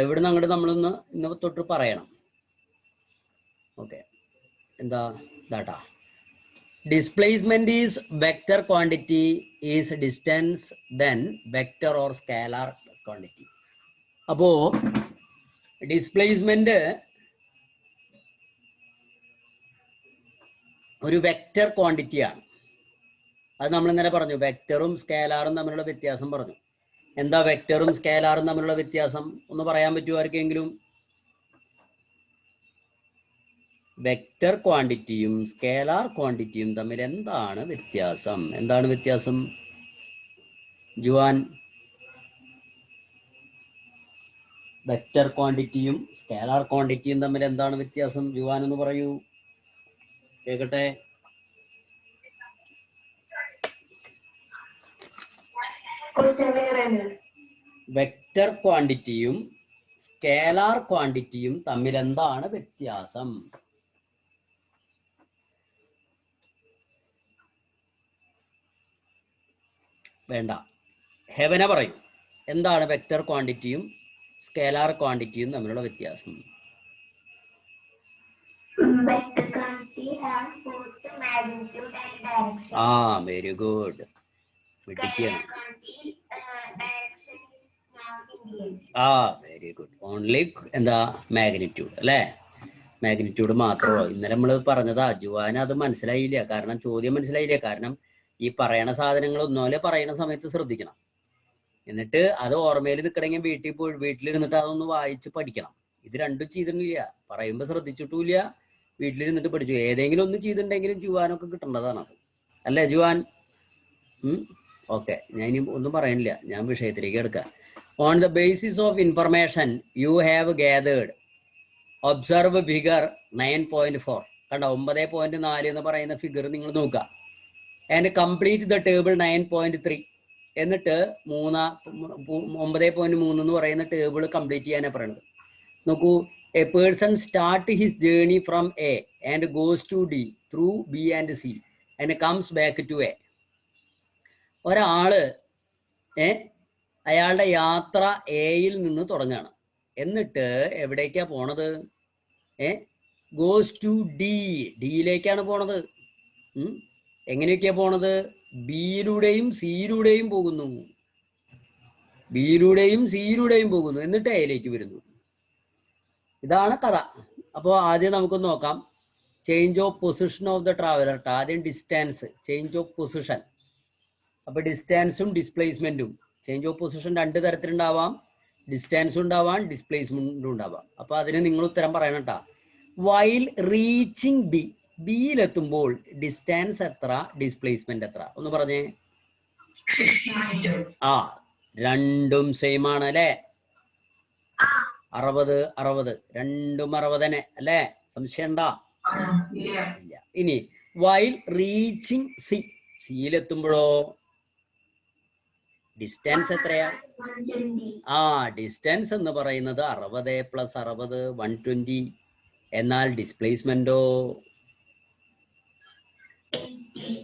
ഇവിടുന്ന് അങ്ങോട്ട് നമ്മളൊന്ന് ഇന്ന് തൊട്ട് പറയണം. ഓക്കെ, എന്താ ദാട്ടാ displacement is vector quantity is distance then vector or scalar quantity. അപ്പോ ഡിസ്പ്ലേസ്മെന്റ് ഒരു വെക്റ്റർ ക്വാണ്ടിറ്റി ആണ്. അത് നമ്മൾ ഇന്നലെ പറഞ്ഞു, വെക്റ്ററും സ്കേലാറും തമ്മിലുള്ള വ്യത്യാസം പറഞ്ഞു. എന്താ വെക്റ്ററും സ്കേലാറും തമ്മിലുള്ള വ്യത്യാസം ഒന്ന് പറയാൻ പറ്റുമോ ആർക്കെങ്കിലും? വെക്റ്റർ ക്വാണ്ടിറ്റിയും സ്കേലാർ ക്വാണ്ടിറ്റിയും തമ്മിൽ എന്താണ് വ്യത്യാസം? എന്താണ് വ്യത്യാസം ജുവാൻ? വെക്റ്റർ ക്വാണ്ടിറ്റിയും സ്കേലാർ ക്വാണ്ടിറ്റിയും തമ്മിൽ എന്താണ് വ്യത്യാസം? ജുവാൻ എന്ന് പറയൂ, കേക്കട്ടെ. വെക്റ്റർ ക്വാണ്ടിറ്റിയും സ്കേലാർ ക്വാണ്ടിറ്റിയും തമ്മിൽ എന്താണ് വ്യത്യാസം? വേണ്ട, ഹെവന പറയും. എന്താണ് വെക്റ്റർ ക്വാണ്ടിറ്റിയും സ്കേലാർ ക്വാണ്ടിറ്റിയും തമ്മിലുള്ള വ്യത്യാസം? ആ, വെരി ഗുഡ്, പിടിക്കുകയാണ്. ആ, വെരി ഗുഡ്. ഓൺലി എന്താ മാഗ്നിറ്റ്യൂഡ് അല്ലേ? മാഗ്നിറ്റ്യൂഡ് മാത്രമോ? ഇന്നലെ നമ്മൾ പറഞ്ഞതാ. ജുവാന് അത് മനസ്സിലായില്ല, കാരണം ചോദ്യം മനസ്സിലായില്ല. കാരണം ഈ പറയണ സാധനങ്ങൾ ഒന്നുപോലെ പറയുന്ന സമയത്ത് ശ്രദ്ധിക്കണം. എന്നിട്ട് അത് ഓർമ്മയിൽ നിൽക്കണമെങ്കിൽ വീട്ടിലിരുന്നിട്ട് അതൊന്ന് വായിച്ച് പഠിക്കണം. ഇത് രണ്ടും ചെയ്തിട്ടില്ല, പറയുമ്പോൾ ശ്രദ്ധിച്ചിട്ടില്ല, വീട്ടിലിരുന്നിട്ട് പഠിച്ചു. ഏതെങ്കിലും ഒന്ന് ചെയ്തിട്ടുണ്ടെങ്കിലും ജുവാനൊക്കെ കിട്ടേണ്ടതാണ് അത്, അല്ലേ ജുവാൻ? ഓക്കെ, ഞാൻ ഇനി ഒന്നും പറയണില്ല, ഞാൻ വിഷയത്തിലേക്ക് എടുക്കാം. On the basis of information you have gathered, observe figure 9.4. കണ്ടോ, 9.4 എന്ന് പറയുന്ന ഫിഗർ നിങ്ങൾ നോക്കുക. And complete the table 9.3. എന്നിട്ട് 9.3 എന്ന് പറയുന്ന ടേബിൾ കംപ്ലീറ്റ് ചെയ്യാനാണ് പറയുന്നത്. നോക്കൂ, a person start his journey from A and goes to D through B and C and comes back to A. ഒരാള് അയാളുടെ യാത്ര എയിൽ നിന്ന് തുടങ്ങുകയാണ്. എന്നിട്ട് എവിടേക്കാ പോണത്? ഗോസ് ടു ഡി, ഡിയിലേക്കാണ് പോണത്. എങ്ങനെയൊക്കെയാ പോണത്? ബിയിലൂടെയും സിയിലൂടെയും പോകുന്നു, ബിയിലൂടെയും സിയിലൂടെയും പോകുന്നു, എന്നിട്ട് എയിലേക്ക് വരുന്നു. ഇതാണ് കഥ. അപ്പോൾ ആദ്യം നമുക്ക് നോക്കാം change of position of the traveller. ആദ്യം ഡിസ്റ്റൻസ്, ചേഞ്ച് ഓഫ് പൊസിഷൻ. അപ്പൊ ഡിസ്റ്റൻസും ഡിസ്പ്ലേസ്മെന്റും, ചേഞ്ച് ഓഫ് പൊസിഷൻ രണ്ട് തരത്തിലുണ്ടാവാം, ഡിസ്റ്റൻസും ഉണ്ടാവാം, ഡിസ്പ്ലേസ്മെന്റും ഉണ്ടാവാം. അപ്പൊ അതിന് നിങ്ങൾ ഉത്തരം പറയണം കേട്ടാ. വൈൽ റീച്ചിങ് ബി, ബിയിലെത്തുമ്പോൾ ഡിസ്റ്റൻസ് എത്ര, ഡിസ്പ്ലേസ്മെന്റ് എത്ര? ഒന്ന് പറഞ്ഞേ. ആ, രണ്ടും സെയിം ആണ് അല്ലേ? 60 60, രണ്ടും 60 തന്നെ അല്ലേ? സംശയം ഉണ്ടോ? ഇല്ല. ഇനി വൈൽ റീച്ചിങ് സി, സിയിലെത്തുമ്പോഴോ ഡിസ്റ്റൻസ് എത്രയാ? ആ, ഡിസ്റ്റൻസ് എന്ന് പറയുന്നത് 60 + 60 120. എന്നാൽ ഡിസ്പ്ലേസ്മെന്റോ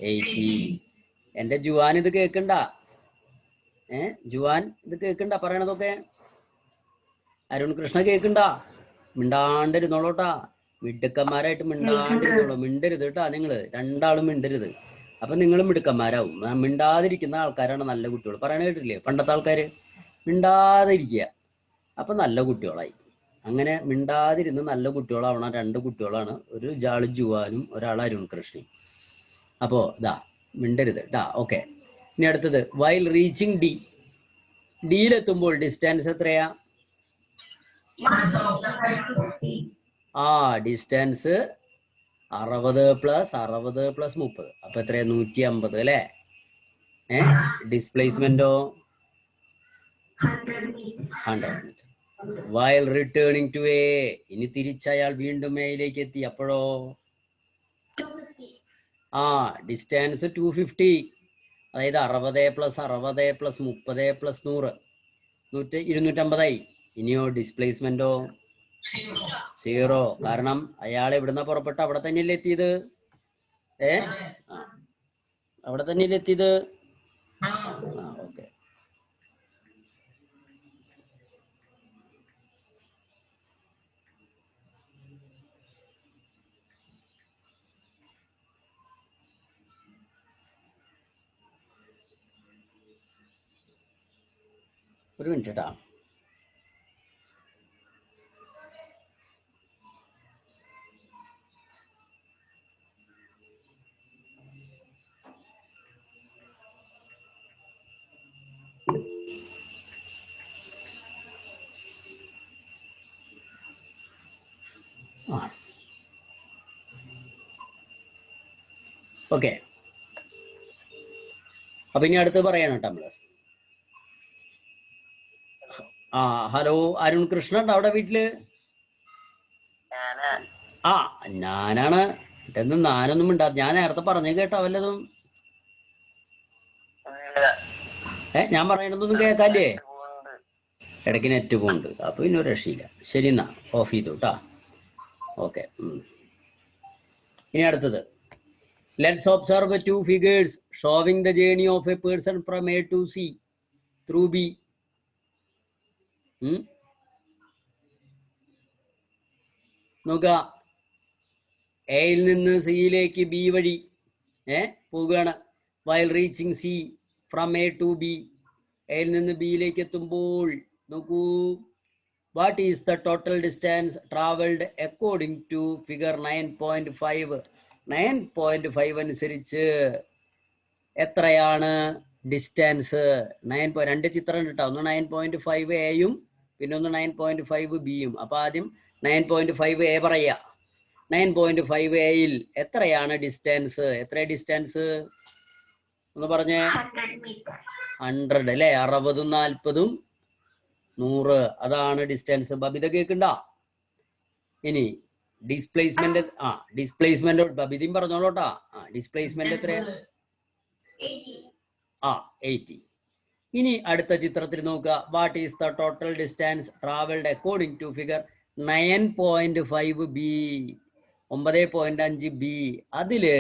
80. എന്റെ ജുവാൻ ഇത് കേൾക്കണ്ട? ജുവാൻ ഇത് കേൾക്കണ്ട പറയണതൊക്കെ? അരുൺ കൃഷ്ണ കേൾക്കണ്ട? മിണ്ടാണ്ടിരുന്നോളൂട്ടാ, മിടുക്കന്മാരായിട്ട് മിണ്ടാണ്ടിരുന്നോളൂ. മിണ്ടരുത് കേട്ടാ, നിങ്ങള് രണ്ടാളും മിണ്ടരുത്. അപ്പൊ നിങ്ങൾ മിടുക്കന്മാരാവും. മിണ്ടാതിരിക്കുന്ന ആൾക്കാരാണ് നല്ല കുട്ടികൾ. പറയണ കേട്ടില്ലേ പണ്ടത്തെ ആൾക്കാര്? മിണ്ടാതിരിക്കുക, അപ്പൊ നല്ല കുട്ടികളായി. അങ്ങനെ മിണ്ടാതിരുന്ന് നല്ല കുട്ടികളാവണം രണ്ട് കുട്ടികളാണ്, ഒരാൾ ജുവാനും ഒരാൾ അരുൺ കൃഷ്ണയും. അപ്പോ ഇതാ മിണ്ടരുത് ട്ടാ. ഓക്കെ, ഇനി അടുത്തത് വൈൽ റീച്ചിങ് ഡി, ഡിയിലെത്തുമ്പോൾ ഡിസ്റ്റൻസ് എത്രയാ? ആ, ഡിസ്റ്റൻസ് 60 + 60 + 30, അപ്പൊ എത്രയാ? 150 അല്ലേ? ഡിസ്പ്ലേസ്മെന്റോ 100 meter. While returning to A, ഇനി തിരിച്ചയാൾ വീണ്ടും എയിലേക്ക് എത്തി. അപ്പോഴോ ആ, ഡിസ്റ്റൻസ് 250, അതായത് 60 + 60 + 30 + 100 250ആയി. ഇനിയോ ഡിസ്പ്ലേസ്മെന്റോ 0. കാരണം അയാൾ എവിടുന്ന പുറപ്പെട്ട് അവിടെ തന്നെയല്ലേ എത്തിയത്? അവിടെ തന്നെയല്ലേ എത്തിയത്? ഓക്കെ. ഒരു മിനിറ്റ് കേട്ടാ. ഓക്കെ, അപ്പൊ ഇനി അടുത്ത് പറയണം കേട്ടോ നമ്മള്. ഹലോ, അരുൺ കൃഷ്ണ ഉണ്ടോ അവിടെ വീട്ടില്? ഞാനാണ്. ഇതെന്നും ഞാനൊന്നും ഉണ്ടാ. ഞാൻ നേരത്തെ പറഞ്ഞു കേട്ടോ വല്ലതും? ഞാൻ പറയണതൊന്നും കേൾക്കാല്ലേ? ഇടയ്ക്ക് നെറ്റ് പോകുന്നുണ്ട്. അപ്പൊ പിന്നെ ഒരു രക്ഷയില്ല. ശരി, എന്നാ ഓഫ് ചെയ്തു കേട്ടാ. ഓക്കെ, ഇനി അടുത്തത്. Let's observe two figures showing the journey of a person from A to C through B. നോക്കുക, എയിൽ നിന്ന് സിയിലേക്ക് ബി വഴി പോവുകയാണ്. while reaching C from A to B, എയിൽ നിന്ന് ബിയിലേക്ക് എത്തുമ്പോൾ നോക്കൂ, what is the total distance traveled according to figure 9.5? 9.5 അനുസരിച്ച് എത്രയാണ് ഡിസ്റ്റൻസ്? 9. രണ്ട് ചിത്രം കിട്ടാം. ഒന്ന് 9.5 എയും പിന്നെ ഒന്ന് 9.5 ബിയും. അപ്പൊ ആദ്യം 9.5 എ പറയാ. 9.5 എയിൽ എത്രയാണ് ഡിസ്റ്റൻസ്? എത്ര ഡിസ്റ്റൻസ് ഒന്ന് പറഞ്ഞേ? 100 അല്ലെ? 60, 40, 100 അതാണ് ഡിസ്റ്റൻസ്. ബബിത കേൾക്കണ്ട? ഇനി ഡിസ്പ്ലേസ്മെന്റ്. ഡിസ്പ്ലേസ്മെന്റ് ബബിതയും പറഞ്ഞോളൂട്ടാ. ഡിസ്പ്ലേസ്മെന്റ് എത്രയാണ്? 80. ഇനി അടുത്ത ചിത്രത്തിൽ നോക്കുക, what is the total distance travelled according to figure 9.5 B? 9.5 B. അതില്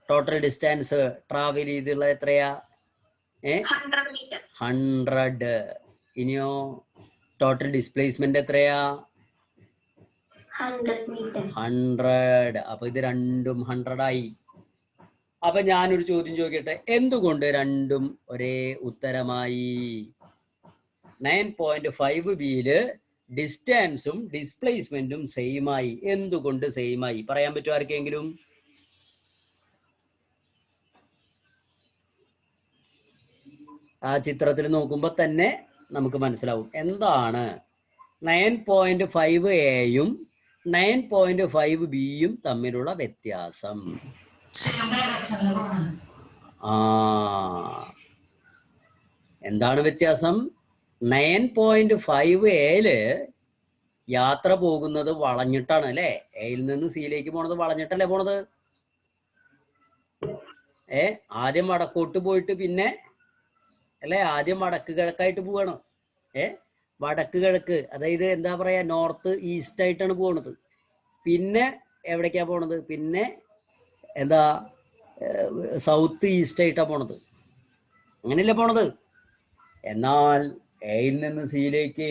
ടോട്ടൽ ഡിസ്റ്റൻസ് ട്രാവൽ ചെയ്തുള്ള എത്രയാ? 100. ഇനിയോ ടോട്ടൽ ഡിസ്പ്ലേസ്മെന്റ് എത്രയാ? 100. അപ്പൊ ഇത് രണ്ടും 100 ആയി. അപ്പൊ ഞാനൊരു ചോദ്യം ചോദിക്കട്ടെ, എന്തുകൊണ്ട് രണ്ടും ഒരേ ഉത്തരമായി? 9.5 ബിയില് ഡിസ്റ്റൻസും ഡിസ്പ്ലേസ്മെന്റും സെയിം ആയി. എന്തുകൊണ്ട് സെയിം ആയി? പറയാൻ പറ്റുമോ ആർക്കെങ്കിലും? ആ ചിത്രത്തിൽ നോക്കുമ്പോ തന്നെ നമുക്ക് മനസ്സിലാവും എന്താണ് 9.5 എയും 9.5 ബിയും തമ്മിലുള്ള വ്യത്യാസം. എന്താണ് വ്യത്യാസം? 9.5 എയില് യാത്ര പോകുന്നത് വളഞ്ഞിട്ടാണ് അല്ലെ? എയിൽ നിന്ന് സിയിലേക്ക് പോണത് വളഞ്ഞിട്ടല്ലേ പോണത്? ആദ്യം വടക്കോട്ട് പോയിട്ട് പിന്നെ അല്ലെ? ആദ്യം വടക്ക് കിഴക്കായിട്ട് പോവാണ്. വടക്ക് കിഴക്ക്, അതായത് എന്താ പറയാ, നോർത്ത് ഈസ്റ്റ് ആയിട്ടാണ് പോണത്. പിന്നെ എവിടേക്കാ പോണത്? പിന്നെ എന്താ സൗത്ത് ഈസ്റ്റ് ആയിട്ടാ പോണത്. അങ്ങനെയല്ലേ പോണത്? എന്നാൽ എയിൽ നിന്ന് സിയിലേക്ക്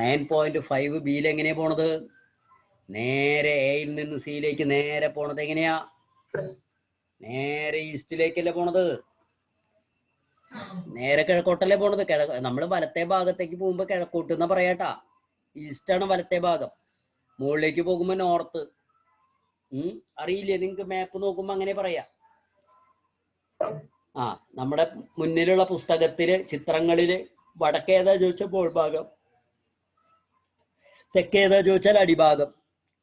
9.5 ബിയിൽ എങ്ങനെയാ പോണത്? നേരെ എയിൽ നിന്ന് സിയിലേക്ക് നേരെ പോണത് എങ്ങനെയാ? നേരെ ഈസ്റ്റിലേക്കല്ലേ പോണത്? നേരെ കിഴക്കോട്ടല്ലേ പോണത്? നമ്മള് വലത്തെ ഭാഗത്തേക്ക് പോകുമ്പോ കിഴക്കോട്ട് എന്നാ പറയാട്ടാ. ഈസ്റ്റാണ് വലത്തെ ഭാഗം. മുകളിലേക്ക് പോകുമ്പോ നോർത്ത്. അറിയില്ലേ നിങ്ങക്ക്? മാപ്പ് നോക്കുമ്പോ അങ്ങനെ പറയാ. നമ്മുടെ മുന്നിലുള്ള പുസ്തകത്തില് ചിത്രങ്ങളില് വടക്കേതാ ചോദിച്ചാൽ മോൾ ഭാഗം, തെക്കേതാ ചോദിച്ചാൽ അടിഭാഗം.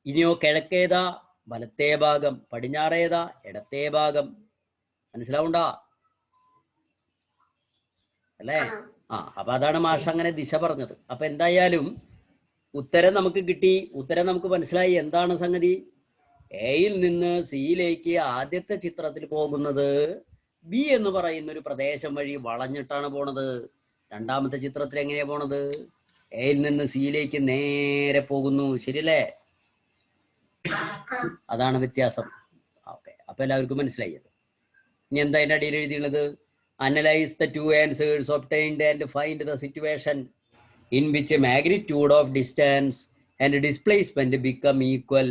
ഇനിയോ കിഴക്കേതാ? വലത്തേ ഭാഗം. പടിഞ്ഞാറേതാ? ഇടത്തേ ഭാഗം. മനസ്സിലാവുണ്ടാ അല്ലേ? അപ്പൊ അതാണ് മാഷ് അങ്ങനെ ദിശ പറഞ്ഞത്. അപ്പൊ എന്തായാലും ഉത്തരം നമുക്ക് കിട്ടി. ഉത്തരം നമുക്ക് മനസ്സിലായി. എന്താണ് സംഗതി? എയിൽ നിന്ന് സിയിലേക്ക് ആദ്യത്തെ ചിത്രത്തിൽ പോകുന്നത് ബി എന്ന് പറയുന്ന ഒരു പ്രദേശം വഴി വളഞ്ഞിട്ടാണ് പോണത്. രണ്ടാമത്തെ ചിത്രത്തിൽ എങ്ങനെയാ പോണത്? എയിൽ നിന്ന് സിയിലേക്ക് നേരെ പോകുന്നു. ശരിയല്ലേ? അതാണ് വ്യത്യാസം. ഓക്കെ, അപ്പൊ എല്ലാവർക്കും മനസ്സിലായി. ഇനി എന്താ അതിന്റെ അടിയിൽ എഴുതിയുള്ളത്? Analyze the two answers obtained and find the situation in which a magnitude of distance and displacement become equal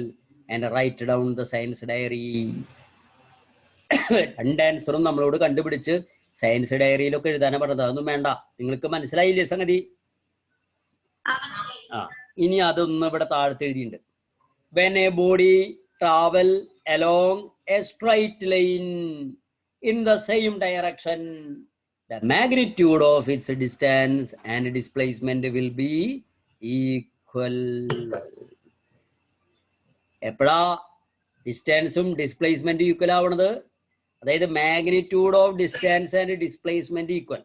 and write down the science diary. രണ്ട് ആൻസറും നമ്മളോട് കണ്ടുപിടിച്ച് സയൻസ് ഡയറിയിലൊക്കെ എഴുതാനാ പറഞ്ഞത്. അതൊന്നും വേണ്ട. നിങ്ങൾക്ക് മനസ്സിലായില്ലേ സംഗതി? ആ ഇനി അതൊന്ന് ഇവിടെ താഴത്ത് എഴുതിയിട്ടുണ്ട്. when a body travel along a straight line in the same direction, the magnitude of its distance and displacement will be equal. എപ്പോഴാ ഡിസ്റ്റൻസും ഡിസ്പ്ലേസ്മെന്റ് ഈക്വൽ ആവണത്? അതായത് magnitude of distance and displacement equal.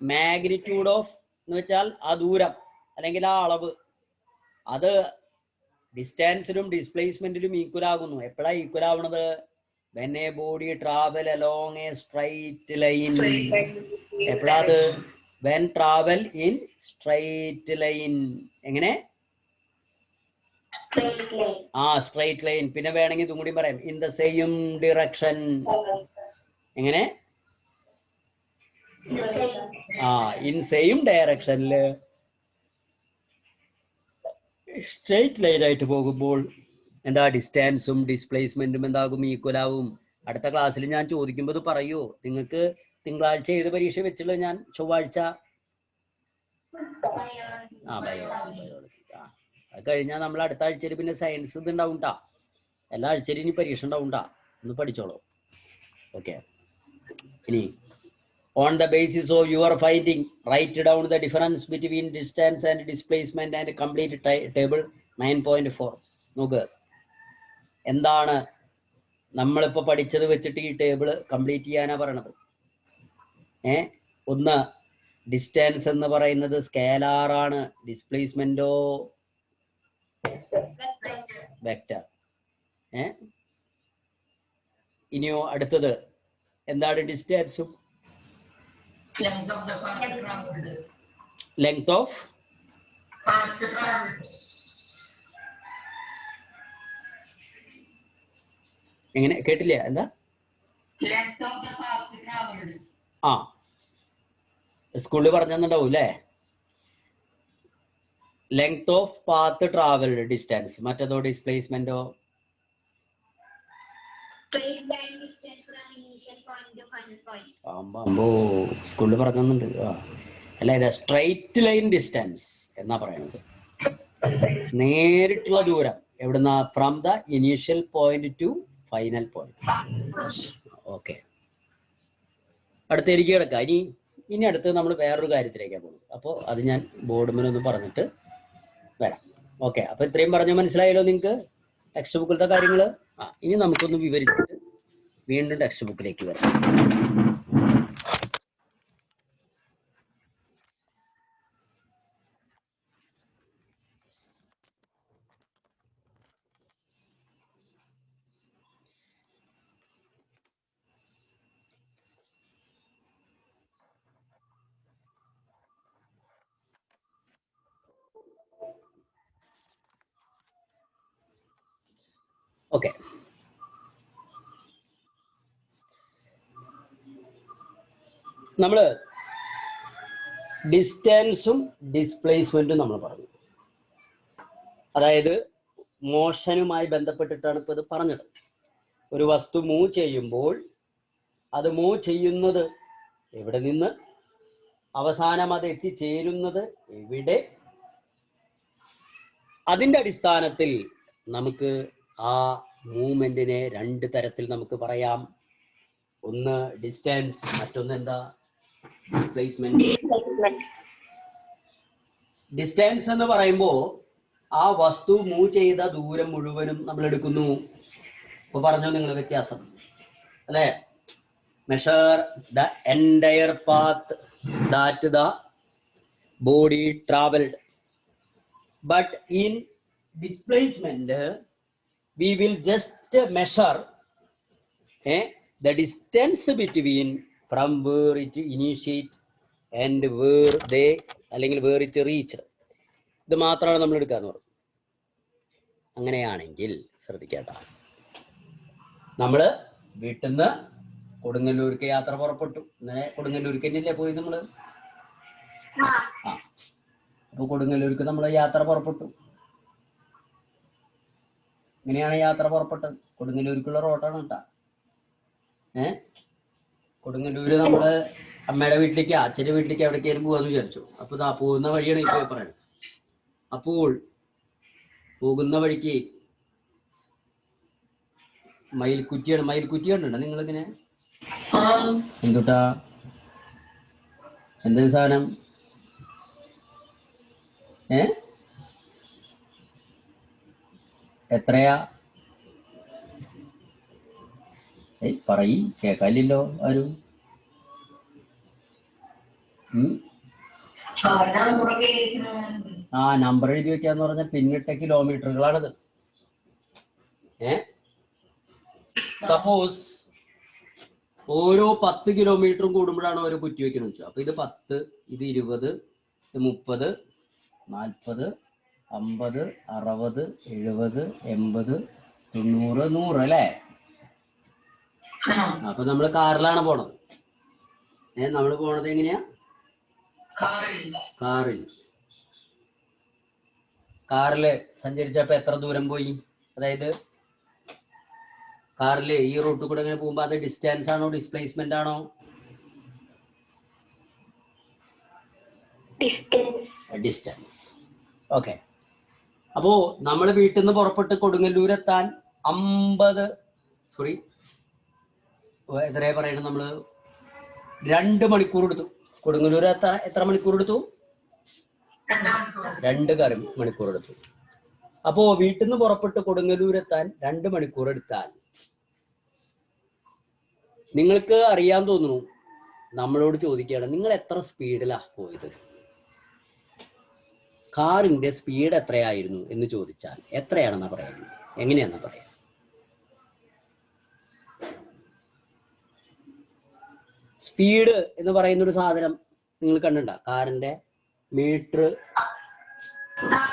Magnitude of എന്ന് വെച്ചാൽ ആ ദൂരം അല്ലെങ്കിൽ ആ അളവ്, അത് ഡിസ്റ്റൻസിലും ഡിസ്പ്ലേസ്മെന്റിലും ഈക്വൽ ആകുന്നു. എപ്പോഴാ equal ആവണത്? when a body travel along a straight line. എപ്പോഴാ അത്? when travel in straight line. എങ്ങനെ? Straight line. പിന്നെ വേണമെങ്കിൽ ഇതും കൂടി പറയാം, ഇൻ ദ സെയിം ഡിറക്ഷൻ. എങ്ങനെ? ഇൻ സെയിം ഡയറക്ഷനില് സ്ട്രൈറ്റ് ലൈൻ ആയിട്ട് പോകുമ്പോൾ എന്താ? ഡിസ്റ്റൻസും ഡിസ്പ്ലേസ്മെന്റും എന്താകും? ഈക്വൽ ആവും. അടുത്ത ക്ലാസ്സിൽ ഞാൻ ചോദിക്കുമ്പോൾ ഇത് പറയൂ. നിങ്ങൾക്ക് തിങ്കളാഴ്ച ഏത് പരീക്ഷ വെച്ചുള്ളത്? ഞാൻ ചൊവ്വാഴ്ച ബയോളജി. അത് കഴിഞ്ഞാൽ നമ്മൾ അടുത്ത ആഴ്ചയിൽ പിന്നെ സയൻസ് ഇത് ഉണ്ടാവുംട്ടാ. എല്ലാ ആഴ്ചയിലും ഇനി പരീക്ഷ ഉണ്ടാവുംട്ടാ. ഒന്ന് പഠിച്ചോളൂ. ഓക്കെ. ഇനി on the basis of your finding, write down the difference between distance and displacement and complete table 9.4. നോക്ക്, എന്താണ് നമ്മളിപ്പോൾ പഠിച്ചത് വെച്ചിട്ട് ഈ ടേബിൾ കംപ്ലീറ്റ് ചെയ്യാനാ പറയണത്. ഒന്ന്, ഡിസ്റ്റൻസ് എന്ന് പറയുന്നത് സ്കേലാർ ആണ്. ഡിസ്പ്ലേസ്മെന്റോ വെക്റ്റർ. ഇനിയോ അടുത്തത് എന്താണ്? ഡിസ്റ്റൻസും ലെങ്ത് ഓഫ് എങ്ങനെ? കേട്ടില്ല. എന്താ? സ്കൂളിൽ പറഞ്ഞിട്ടുണ്ടാവും അല്ലേ? Length of path travelled, distance. മറ്റേതോ? ഡിസ്പ്ലേസ്മെന്റോ? സ്കൂളിൽ പറഞ്ഞുണ്ട്. അല്ല, ഇത് സ്ട്രൈറ്റ് ലൈൻ ഡിസ്റ്റൻസ് എന്നാ പറയുന്നത്. നേരിട്ടുള്ള ദൂരം. എവിടുന്ന? From the initial point two final point. Okay, അടുത്തേക്ക് കിടക്കാം. ഇനി അടുത്ത് നമ്മൾ വേറൊരു കാര്യത്തിലേക്കാണ് പോകുന്നത്. അപ്പോൾ അത് ഞാൻ ബോർഡുമേലൊന്ന് പറഞ്ഞിട്ട് വരാം. ഓക്കെ, അപ്പൊ ഇത്രയും പറഞ്ഞു മനസ്സിലായല്ലോ നിങ്ങൾക്ക് ടെക്സ്റ്റ് ബുക്കിലത്തെ കാര്യങ്ങൾ? ഇനി നമുക്കൊന്ന് വിവരിച്ചിട്ട് വീണ്ടും ടെക്സ്റ്റ് ബുക്കിലേക്ക് വരാം. ഓക്കെ, നമ്മള് ഡിസ്റ്റൻസും ഡിസ്പ്ലേസ്മെന്റും നമ്മൾ പറഞ്ഞു. അതായത് മോഷനുമായി ബന്ധപ്പെട്ടിട്ടാണ് ഇപ്പൊ ഇത് പറഞ്ഞത്. ഒരു വസ്തു മൂവ് ചെയ്യുമ്പോൾ അത് മൂവ് ചെയ്യുന്നത് എവിടെ നിന്ന്, അവസാനം അത് എത്തിച്ചേരുന്നത് എവിടെ, അതിൻ്റെ അടിസ്ഥാനത്തിൽ നമുക്ക് ആ മൂവ്മെന്റിനെ രണ്ട് തരത്തിൽ നമുക്ക് പറയാം. ഒന്ന് ഡിസ്റ്റൻസ്, മറ്റൊന്ന് എന്താ? ഡിസ്പ്ലേസ്മെന്റ്. ഡിസ്റ്റൻസ് എന്ന് പറയുമ്പോൾ ആ വസ്തു മൂവ് ചെയ്ത ദൂരം മുഴുവനും നമ്മൾ എടുക്കുന്നു. ഇപ്പൊ പറഞ്ഞു നിങ്ങൾ വ്യത്യാസം അല്ലെ? Measure the entire path that the body travelled. But in displacement we will just measure the distance between from where it initiate and where they അല്ലെങ്കിൽ where it reached. ഇത് മാത്രമാണ് നമ്മൾ എടുക്കാന്ന് പറഞ്ഞു. അങ്ങനെയാണെങ്കിൽ ശ്രദ്ധിക്കേണ്ട, നമ്മള് വീട്ടിൽ നിന്ന് കൊടുങ്ങല്ലൂർക്ക് യാത്ര പുറപ്പെട്ടു. ഇന്നലെ കൊടുങ്ങല്ലൂർക്ക് തന്നെയല്ലേ പോയി നമ്മള്? അപ്പൊ കൊടുങ്ങല്ലൂർക്ക് നമ്മൾ യാത്ര പുറപ്പെട്ടു. ഇങ്ങനെയാണ് യാത്ര പുറപ്പെട്ടത്. കൊടുങ്ങല്ലൂർക്കുള്ള റോഡാണ് കേട്ടാ. കൊടുങ്ങല്ലൂര് നമ്മള് അമ്മയുടെ വീട്ടിലേക്ക്, അച്ഛൻ്റെ വീട്ടിലേക്ക് എവിടേക്കായാലും പോവാന്ന് വിചാരിച്ചു. അപ്പൊ ഇതാ പോകുന്ന വഴിയാണ് ഇപ്പോൾ പറയുന്നത്. അപ്പോൾ പോകുന്ന വഴിക്ക് മയിൽക്കുറ്റി കണ്ടിട്ടുണ്ടോ നിങ്ങളിങ്ങനെ? എന്തുട്ടാ, എന്തൊരു സാധനം? എത്രയാ? പറയ്, കേക്കാലില്ലോ ആരും. നമ്പർ എഴുതി വെക്കാന്ന് പറഞ്ഞാൽ പിന്നിട്ട കിലോമീറ്ററുകളാണത്. സപ്പോസ് ഓരോ 10 കിലോമീറ്ററും കൂടുമ്പോഴാണ് ഓരോ കുറ്റി വെക്കണമെന്ന് വെച്ചാൽ, അപ്പൊ ഇത് 10, ഇത് 20, ഇത് 30, 40, 50, 60, 70, 80, 90, 100 അല്ലേ? അപ്പൊ നമ്മള് കാറിലാണ് പോണത്. നമ്മള് പോണത് എങ്ങനെയാ? കാറില് സഞ്ചരിച്ചപ്പോ എത്ര ദൂരം പോയി? അതായത് കാറില് ഈ റൂട്ടിൽ കൂടെ ഇങ്ങനെ പോകുമ്പോ അത് ഡിസ്റ്റൻസ് ആണോ ഡിസ്പ്ലേസ്മെന്റ് ആണോ? ഡിസ്റ്റൻസ്. ഓക്കെ. അപ്പോ നമ്മള് വീട്ടിൽ നിന്ന് പുറപ്പെട്ട് കൊടുങ്ങല്ലൂർ എത്താൻ 50 എത്രയാ പറയണത്? നമ്മള് 2 മണിക്കൂർ എടുത്തു. കൊടുങ്ങല്ലൂർ എത്താൻ എത്ര മണിക്കൂർ എടുത്തു? 2 മണിക്കൂർ എടുത്തു. അപ്പോ വീട്ടിൽ നിന്ന് പുറപ്പെട്ട് കൊടുങ്ങല്ലൂർ എത്താൻ 2 മണിക്കൂർ എടുത്താൽ നിങ്ങൾക്ക് അറിയാൻ തോന്നുന്നു, നമ്മളോട് ചോദിക്കുകയാണ്, നിങ്ങൾ എത്ര സ്പീഡിലാ പോയത്? കാറിന്റെ സ്പീഡ് എത്രയായിരുന്നു എന്ന് ചോദിച്ചാൽ എത്രയാണെന്നാ പറയുന്നത്? എങ്ങനെയാണെന്നാ പറയാ? സ്പീഡ് എന്ന് പറയുന്ന ഒരു സാധനം നിങ്ങൾ കണ്ടിട്ടുണ്ടോ? കാറിന്റെ മീറ്റർ,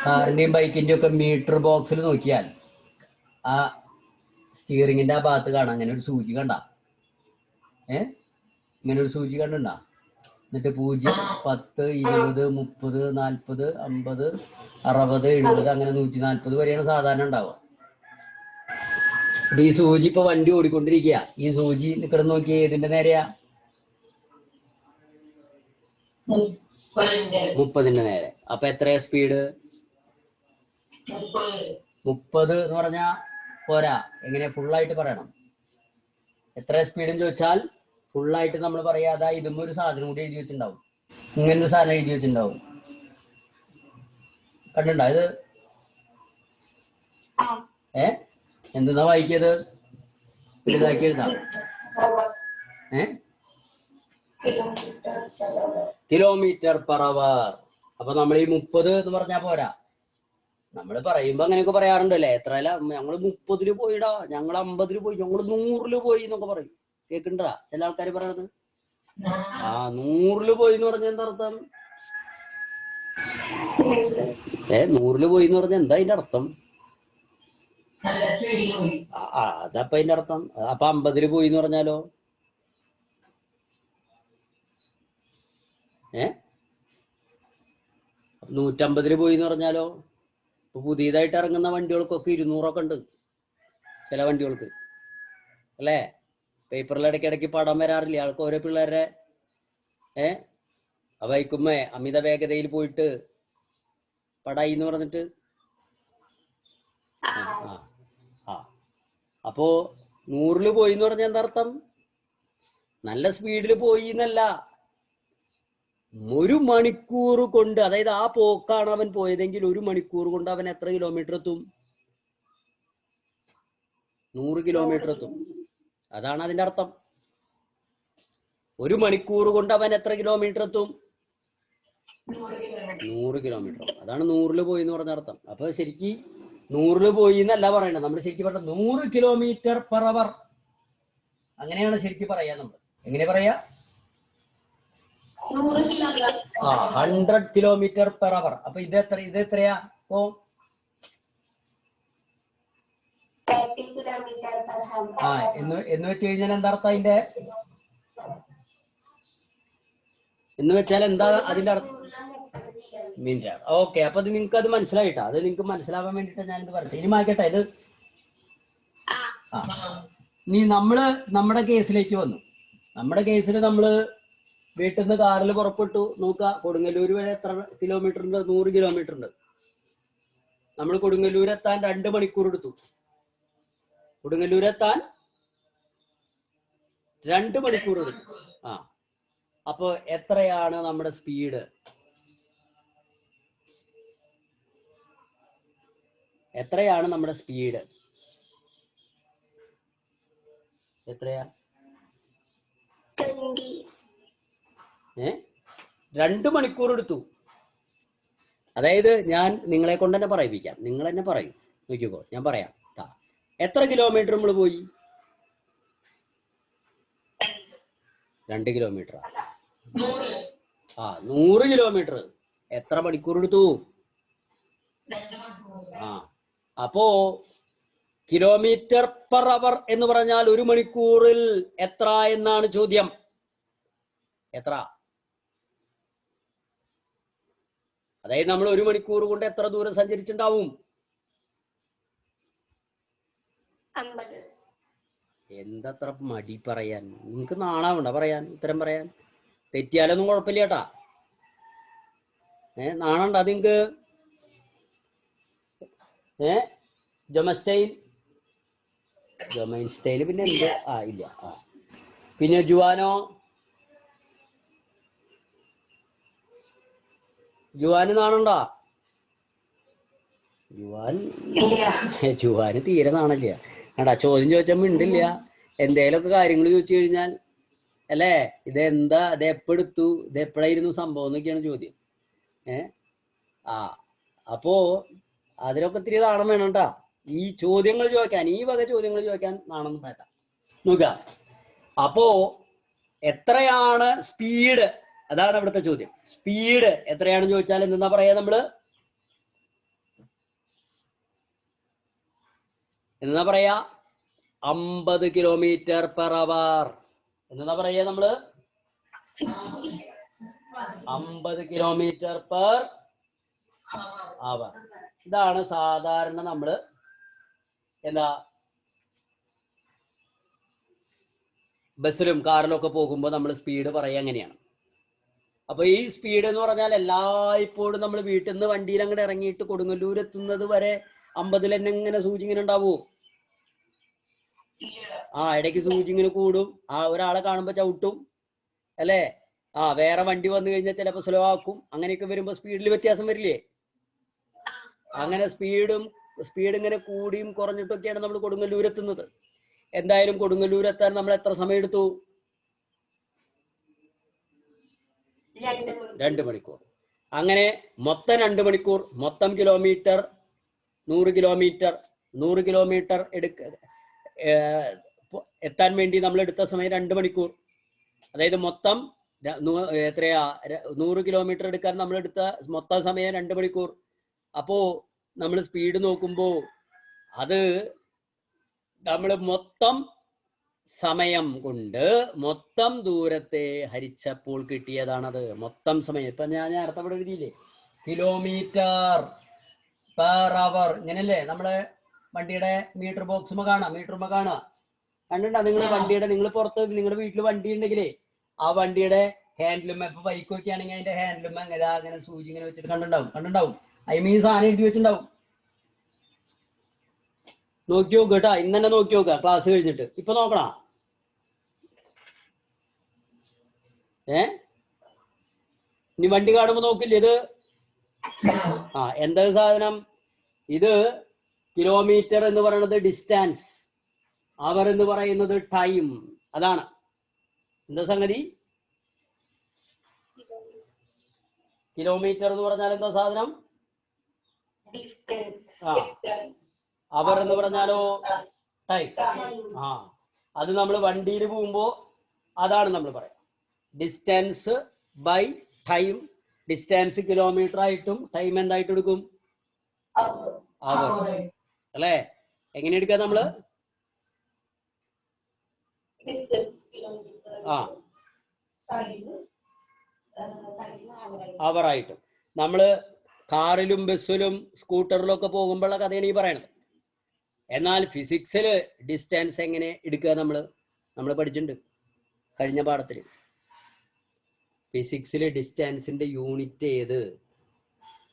കാറിന്റെയും ബൈക്കിന്റെയും ഒക്കെ മീറ്റർ ബോക്സിൽ നോക്കിയാൽ ആ സ്റ്റിയറിംഗിന്റെ ആ ഭാഗത്ത് കാണാം അങ്ങനെ ഒരു സൂചി. കണ്ട? ഇങ്ങനെ ഒരു സൂചി കണ്ടിട്ടുണ്ടോ? എന്നിട്ട് 0, 10, 20, 30, 40, 50, 60, 70 അങ്ങനെ 140 വരെയാണ് സാധാരണ ഉണ്ടാവുക. അപ്പൊ ഈ സൂചി ഇപ്പൊ വണ്ടി ഓടിക്കൊണ്ടിരിക്കുക. ഈ സൂചി നിൽക്കണം നോക്കി ഏതിന്റെ നേരെയാ? 30ന്റെ നേരെ. അപ്പൊ എത്രയാ സ്പീഡ്? 30 എന്ന് പറഞ്ഞാ പോരാ, എങ്ങനെ ഫുള്ളായിട്ട് പറയണം. എത്ര സ്പീഡ് എന്ന് ചോദിച്ചാൽ ഫുള്ളായിട്ട് നമ്മൾ പറയാതെ ഇതും ഒരു സാധനം കൂടി എഴുതി വെച്ചിട്ടുണ്ടാവും. ഇങ്ങനൊരു സാധനം എഴുതി വെച്ചിട്ടുണ്ടാവും. കണ്ടിട്ടുണ്ടോ ഇത്? എന്തെന്നാ വായിക്കിയത്? ഇതാക്കി എഴുതാം. km/h. അപ്പൊ നമ്മൾ ഈ 30 എന്ന് പറഞ്ഞാൽ പോരാ. നമ്മൾ പറയുമ്പോ അങ്ങനെയൊക്കെ പറയാറുണ്ടല്ലേ, എത്രയല്ല ഞങ്ങള് 30 പോയിടാ, ഞങ്ങൾ 50 പോയി, ഞങ്ങൾ 100 പോയി എന്നൊക്കെ പറയും. കേൾക്കണ്ടാ ചില ആൾക്കാർ പറയണത്? 100 പോയി എന്ന് പറഞ്ഞ എന്താ അർത്ഥം? 100 പോയി എന്ന് പറഞ്ഞ എന്താ അതിന്റെ അർത്ഥം? അതപ്പ അതിന്റെ അർത്ഥം. അപ്പൊ 50 പോയി എന്ന് പറഞ്ഞാലോ? 150 പോയി എന്ന് പറഞ്ഞാലോ? ഇപ്പൊ പുതിയതായിട്ട് ഇറങ്ങുന്ന വണ്ടികൾക്കൊക്കെ 200 ഉണ്ട് ചില വണ്ടികൾക്ക്, അല്ലേ? പേപ്പറിൽ ഇടയ്ക്കിടയ്ക്ക് പടം വരാറില്ലേ ആൾക്ക്? ഓരോ പിള്ളേരുടെ ബൈക്കുമ്മേ അമിത വേഗതയിൽ പോയിട്ട് പടായി എന്ന് പറഞ്ഞിട്ട്. അപ്പോ 100 പോയി എന്ന് പറഞ്ഞാൽ എന്താ അർത്ഥം? നല്ല സ്പീഡിൽ പോയി എന്നല്ല, 1 മണിക്കൂർ കൊണ്ട്, അതായത് ആ പോക്കാണ് അവൻ പോയതെങ്കിൽ 1 മണിക്കൂർ കൊണ്ട് അവൻ എത്ര കിലോമീറ്റർ എത്തും? 100 കിലോമീറ്റർ എത്തും. അതാണ് അതിന്റെ അർത്ഥം. 1 മണിക്കൂർ കൊണ്ട് അവൻ എത്ര കിലോമീറ്റർ എത്തും? 100 കിലോമീറ്റർ. അതാണ് 100 പോയി എന്ന് പറഞ്ഞ അർത്ഥം. അപ്പൊ ശരിക്കും 100 പോയി എന്നല്ല പറയണത്, നമ്മൾ ശരിക്കും പറഞ്ഞ 100 km/h. അങ്ങനെയാണ് ശരിക്കും പറയാ. നമ്മൾ എങ്ങനെ പറയാ? 100 km/h. അപ്പൊ ഇത് എത്രയാ? ഇപ്പോ എന്ന് വെച്ച് കഴിഞ്ഞാൽ എന്താ അർത്ഥം അതിന്റെ? എന്ന് വെച്ചാൽ എന്താ അതിന്റെ അർത്ഥം? മിനിറ്റ്. ഓക്കെ, അപ്പൊ അത് നിങ്ങൾക്ക് അത് മനസ്സിലായിട്ടാ? അത് നിങ്ങൾക്ക് മനസ്സിലാവാൻ വേണ്ടിട്ടാ ഞാനിത് പറഞ്ഞു. ഇനി മാറ്റട്ടെ ഇത്. ഇനി നമ്മുടെ കേസിലേക്ക് വന്നു. നമ്മുടെ കേസിൽ നമ്മള് വീട്ടിൽ നിന്ന് കാറിൽ പുറപ്പെട്ടു. നോക്കുക, കൊടുങ്ങല്ലൂർ വരെ എത്ര കിലോമീറ്റർ ഉണ്ട്? 100 കിലോമീറ്റർ ഉണ്ട്. നമ്മൾ കൊടുങ്ങല്ലൂരെത്താൻ 2 മണിക്കൂർ എടുത്തു. കൊടുങ്ങല്ലൂരെത്താൻ 2 മണിക്കൂർ എടുത്തു. അപ്പൊ എത്രയാണ് നമ്മുടെ സ്പീഡ്? എത്രയാണ് നമ്മുടെ സ്പീഡ്? എത്രയാ? 2 മണിക്കൂർ എടുത്തു. അതായത് ഞാൻ നിങ്ങളെ കൊണ്ട് തന്നെ പറയിപ്പിക്കാം. നിങ്ങൾ തന്നെ പറയും. നോക്കിക്കോ, ഞാൻ പറയാം. എത്ര കിലോമീറ്റർ നമ്മൾ പോയി? 2 കിലോമീറ്റർ. 100 കിലോമീറ്റർ എത്ര മണിക്കൂർ എടുത്തു? അപ്പോ കിലോമീറ്റർ പെർ അവർ എന്ന് പറഞ്ഞാൽ 1 മണിക്കൂറിൽ എത്ര എന്നാണ് ചോദ്യം. എത്ര? അതായത് നമ്മൾ 1 മണിക്കൂർ കൊണ്ട് എത്ര ദൂരം സഞ്ചരിച്ചിട്ടുണ്ടാവും? എന്തത്ര മടി പറയാൻ? നിങ്ങക്ക് നാണാവണ്ട പറയാൻ, ഉത്തരം പറയാൻ. തെറ്റിയാലൊന്നും കുഴപ്പമില്ല കേട്ടാ. നാണണ്ട നിങ്ങക്ക്? ജൊമൈൻ സ്റ്റൈൽ പിന്നെ എന്ത്? ഇല്ല. പിന്നെ ജുവാനോ? ജുവാന് നാണുണ്ടോ? ജുവാന് തീരെ നാണില്ല. കണ്ടാ, ചോദ്യം ചോദിച്ചാൽ മിണ്ടില്ല. എന്തേലൊക്കെ കാര്യങ്ങൾ ചോദിച്ചു കഴിഞ്ഞാൽ അല്ലേ, ഇതെന്താ, ഇത് എപ്പെടുത്തു, ഇത് എപ്പോഴായിരുന്നു സംഭവം എന്നൊക്കെയാണ് ചോദ്യം. അപ്പോ അതിനൊക്കെ ഇത്തിരി നാണം വേണം കേട്ടാ. ഈ ചോദ്യങ്ങൾ ചോദിക്കാൻ, ഈ വക ചോദ്യങ്ങൾ ചോദിക്കാൻ നാണൊന്നും വേണ്ട. നോക്കുക, അപ്പോ എത്രയാണ് സ്പീഡ്? അതാണ് ഇവിടുത്തെ ചോദ്യം. സ്പീഡ് എത്രയാണെന്ന് ചോദിച്ചാൽ എന്താ പറയാ? നമ്മള് എന്താ പറയാ? 50 കിലോമീറ്റർ പെർ അവർ. എന്താ പറയാ? നമ്മള് 50 കിലോമീറ്റർ പെർ അവർ. ഇതാണ് സാധാരണ നമ്മള് എന്താ ബസ്സിലും കാറിലൊക്കെ പോകുമ്പോൾ നമ്മൾ സ്പീഡ് പറയാ അങ്ങനെയാണ്. അപ്പൊ ഈ സ്പീഡ് എന്ന് പറഞ്ഞാൽ എല്ലായ്പ്പോഴും നമ്മൾ വീട്ടിൽ നിന്ന് വണ്ടിയിൽ അങ്ങോട്ട് ഇറങ്ങിയിട്ട് കൊടുങ്ങല്ലൂർ എത്തുന്നത് വരെ 50 തന്നെ ഇങ്ങനെ സൂചി ഇങ്ങനെ ഉണ്ടാവൂ? ഇടയ്ക്ക് സൂചി ഇങ്ങനെ കൂടും. ഒരാളെ കാണുമ്പോ ചവിട്ടും അല്ലേ? വേറെ വണ്ടി വന്നു കഴിഞ്ഞാൽ ചിലപ്പോൾ സ്ലോ ആക്കും. അങ്ങനെയൊക്കെ വരുമ്പോ സ്പീഡിൽ വ്യത്യാസം വരില്ലേ? അങ്ങനെ സ്പീഡ് ഇങ്ങനെ കൂടിയും കുറഞ്ഞിട്ടൊക്കെയാണ് നമ്മൾ കൊടുങ്ങല്ലൂർ എത്തുന്നത്. എന്തായാലും കൊടുങ്ങല്ലൂർ എത്താൻ നമ്മൾ എത്ര സമയം എടുത്തു? 2 മണിക്കൂർ. അങ്ങനെ മൊത്തം 2 മണിക്കൂർ. മൊത്തം കിലോമീറ്റർ 100 കിലോമീറ്റർ. 100 കിലോമീറ്റർ എത്താൻ വേണ്ടി നമ്മൾ എടുത്ത സമയം 2 മണിക്കൂർ. അതായത് മൊത്തം എത്രയാ? 100 കിലോമീറ്റർ എടുക്കാൻ നമ്മൾ എടുത്ത മൊത്തം സമയം 2 മണിക്കൂർ. അപ്പോ നമ്മൾ സ്പീഡ് നോക്കുമ്പോ അത് നമ്മൾ മൊത്തം സമയം കൊണ്ട് മൊത്തം ദൂരത്തെ ഹരിച്ചപ്പോൾ കിട്ടിയതാണത്. മൊത്തം സമയം. ഇപ്പൊ ഞാൻ നേരത്തെ ഇവിടെ എഴുതിയില്ലേ, കിലോമീറ്റർ പെർ അവർ. ഇങ്ങനല്ലേ നമ്മള് വണ്ടിയുടെ മീറ്റർ ബോക്സുമ കാണാം, മീറ്ററുമ കാണാം. കണ്ടിട്ടുണ്ടോ നിങ്ങള് വണ്ടിയുടെ? നിങ്ങൾ പുറത്ത് നിങ്ങളുടെ വീട്ടിൽ വണ്ടി ഉണ്ടെങ്കിലേ ആ വണ്ടിയുടെ ഹാൻഡിലുമ, ഇപ്പൊ ബൈക്ക് ഒക്കെ ആണെങ്കിൽ അതിന്റെ ഹാൻഡിലുമ അങ്ങനെ സൂചി ഇങ്ങനെ വെച്ചിട്ട് കണ്ടിട്ടുണ്ടാവും. ഈ സാധനം എഴുതി വെച്ചിട്ടുണ്ടാവും. നോക്കി നോക്കുക കേട്ടാ, ഇന്ന് തന്നെ നോക്കി നോക്കുക ക്ലാസ് കഴിഞ്ഞിട്ട്. ഇപ്പൊ നോക്കണ? ഇനി വണ്ടി കാണുമ്പോ നോക്കില്ലേ ഇത്? എന്താ സാധനം? ഇത് കിലോമീറ്റർ എന്ന് പറയുന്നത് ഡിസ്റ്റൻസ്, അവർ എന്ന് പറയുന്നത് ടൈം. അതാണ് എന്താ സംഗതി? കിലോമീറ്റർ എന്ന് പറഞ്ഞാൽ എന്താ സാധനം? അവർ എന്ന് പറഞ്ഞാലോ ടൈം. അത് നമ്മൾ വണ്ടിയിൽ പോകുമ്പോ അതാണ് നമ്മൾ പറയാം. Distance by time. Distance kilometer ആയിട്ടും ടൈം എന്തായിട്ട് എടുക്കും? അവർ അല്ലേ? എങ്ങനെ എടുക്കാം നമ്മള്? അവറായിട്ടും. നമ്മള് കാറിലും ബസ്സിലും സ്കൂട്ടറിലും ഒക്കെ പോകുമ്പോഴുള്ള കഥയാണ് ഈ പറയണത്. എന്നാൽ ഫിസിക്സില് ഡിസ്റ്റൻസ് എങ്ങനെ എടുക്കുക നമ്മൾ പഠിച്ചിട്ടുണ്ട് കഴിഞ്ഞ പാഠത്തിൽ. ഫിസിക്സില് ഡിസ്റ്റൻസിന്റെ യൂണിറ്റ് ഏത്?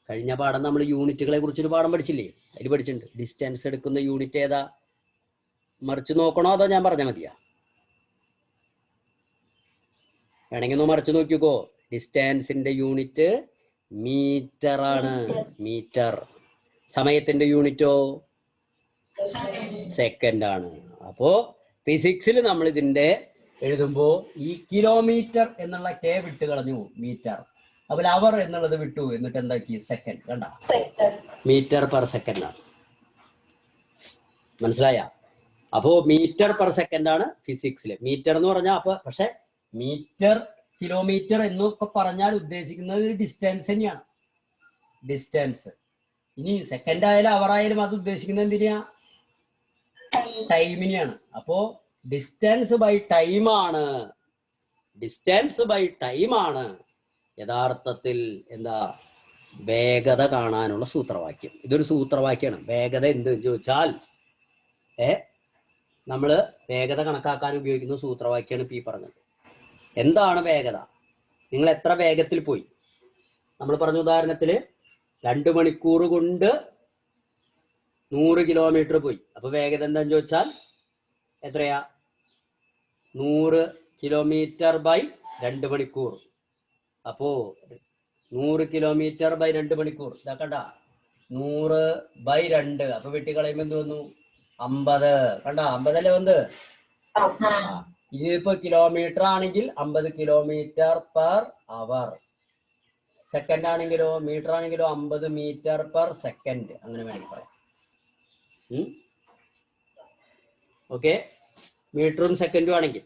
കഴിഞ്ഞ പാഠം നമ്മൾ യൂണിറ്റുകളെ കുറിച്ചൊരു പാഠം പഠിച്ചില്ലേ? അതിൽ പഠിച്ചിട്ടുണ്ട്. ഡിസ്റ്റൻസ് എടുക്കുന്ന യൂണിറ്റ് ഏതാ? മറിച്ച് നോക്കണോ അതോ ഞാൻ പറഞ്ഞാൽ മതിയാ? വേണമെങ്കിൽ ഒന്ന് മറിച്ച് നോക്കിക്കോ. ഡിസ്റ്റൻസിന്റെ യൂണിറ്റ് മീറ്റർ ആണ്. മീറ്റർ. സമയത്തിന്റെ യൂണിറ്റോ സെക്കൻഡ് ആണ്. അപ്പോ ഫിസിക്സിൽ നമ്മൾ ഇതിന്റെ എഴുതുമ്പോ ഈ കിലോമീറ്റർ എന്നുള്ള കെ വിട്ട് കളഞ്ഞു, മീറ്റർ. അപ്പോൾ അവർ എന്നുള്ളത് വിട്ടു, എന്നിട്ട് എന്താക്കി? സെക്കൻഡ്. കണ്ട, മീറ്റർ പെർ സെക്കൻഡ് ആണ്. മനസ്സിലായ? അപ്പോ മീറ്റർ പെർ സെക്കൻഡ് ആണ് ഫിസിക്സിൽ. മീറ്റർ എന്ന് പറഞ്ഞാൽ അപ്പൊ പക്ഷെ മീറ്റർ കിലോമീറ്റർ എന്നൊക്കെ പറഞ്ഞാൽ ഉദ്ദേശിക്കുന്നത് ഡിസ്റ്റൻസ് തന്നെയാണ്. ഡിസ്റ്റൻസ്. ഇനി സെക്കൻഡ് ആയാലും അവർ ആയാലും അത് ഉദ്ദേശിക്കുന്നത് എന്തിനാ? ടൈമിനെയാണ്. അപ്പോ ഡിസ്റ്റൻസ് ബൈ ടൈം ആണ്. ഡിസ്റ്റൻസ് ബൈ ടൈം ആണ് യഥാർത്ഥത്തിൽ എന്താ? വേഗത കാണാനുള്ള സൂത്രവാക്യം. ഇതൊരു സൂത്രവാക്യമാണ്. വേഗത എന്ത് ചോദിച്ചാൽ നമ്മള് വേഗത കണക്കാക്കാൻ ഉപയോഗിക്കുന്ന സൂത്രവാക്യമാണ് ഇപ്പൊ ഈ പറഞ്ഞത്. എന്താണ് വേഗത? നിങ്ങൾ എത്ര വേഗത്തിൽ പോയി? നമ്മൾ പറഞ്ഞ ഉദാഹരണത്തില് 2 മണിക്കൂർ കൊണ്ട് 100 കിലോമീറ്റർ പോയി. അപ്പൊ വേഗത എന്താന്ന് ചോദിച്ചാൽ എത്രയാ? 100 കിലോമീറ്റർ ബൈ 2 മണിക്കൂർ. അപ്പോ 100 കിലോമീറ്റർ ബൈ 2 മണിക്കൂർ. ഇതാക്കണ്ട, 100 ബൈ 2. അപ്പൊ വെട്ടിക്കളയുമ്പോ എന്ത് വന്നു? 50. കണ്ട, 50 അല്ലേ വന്ന്? ഇതിപ്പോ കിലോമീറ്റർ ആണെങ്കിൽ 50 കിലോമീറ്റർ പെർ അവർ. സെക്കൻഡ് ആണെങ്കിലോ, മീറ്റർ ആണെങ്കിലോ 50 മീറ്റർ പെർ സെക്കൻഡ്. അങ്ങനെ വേണമെങ്കിൽ പറയാം. ഓക്കെ, മീറ്ററും സെക്കൻഡും ആണെങ്കിൽ.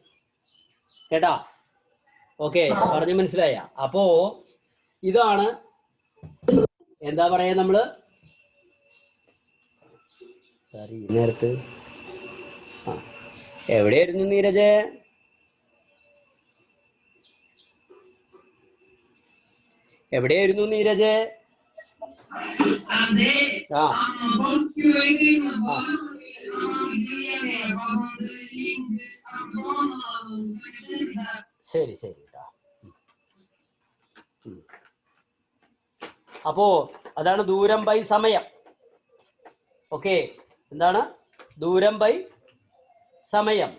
കേട്ടാ? ഓക്കെ, പറഞ്ഞു മനസ്സിലായ? അപ്പോ ഇതാണ് എന്താ പറയാ നമ്മള് നേരത്ത്. എവിടെയായിരുന്നു നീരജ്? എവിടെയായിരുന്നു നീരജ്? ശരി ശരി. അപ്പോ അതാണ് ദൂരം ബൈ സമയം. ഓക്കെ, എന്താണ് ദൂരം ബൈ സമയം?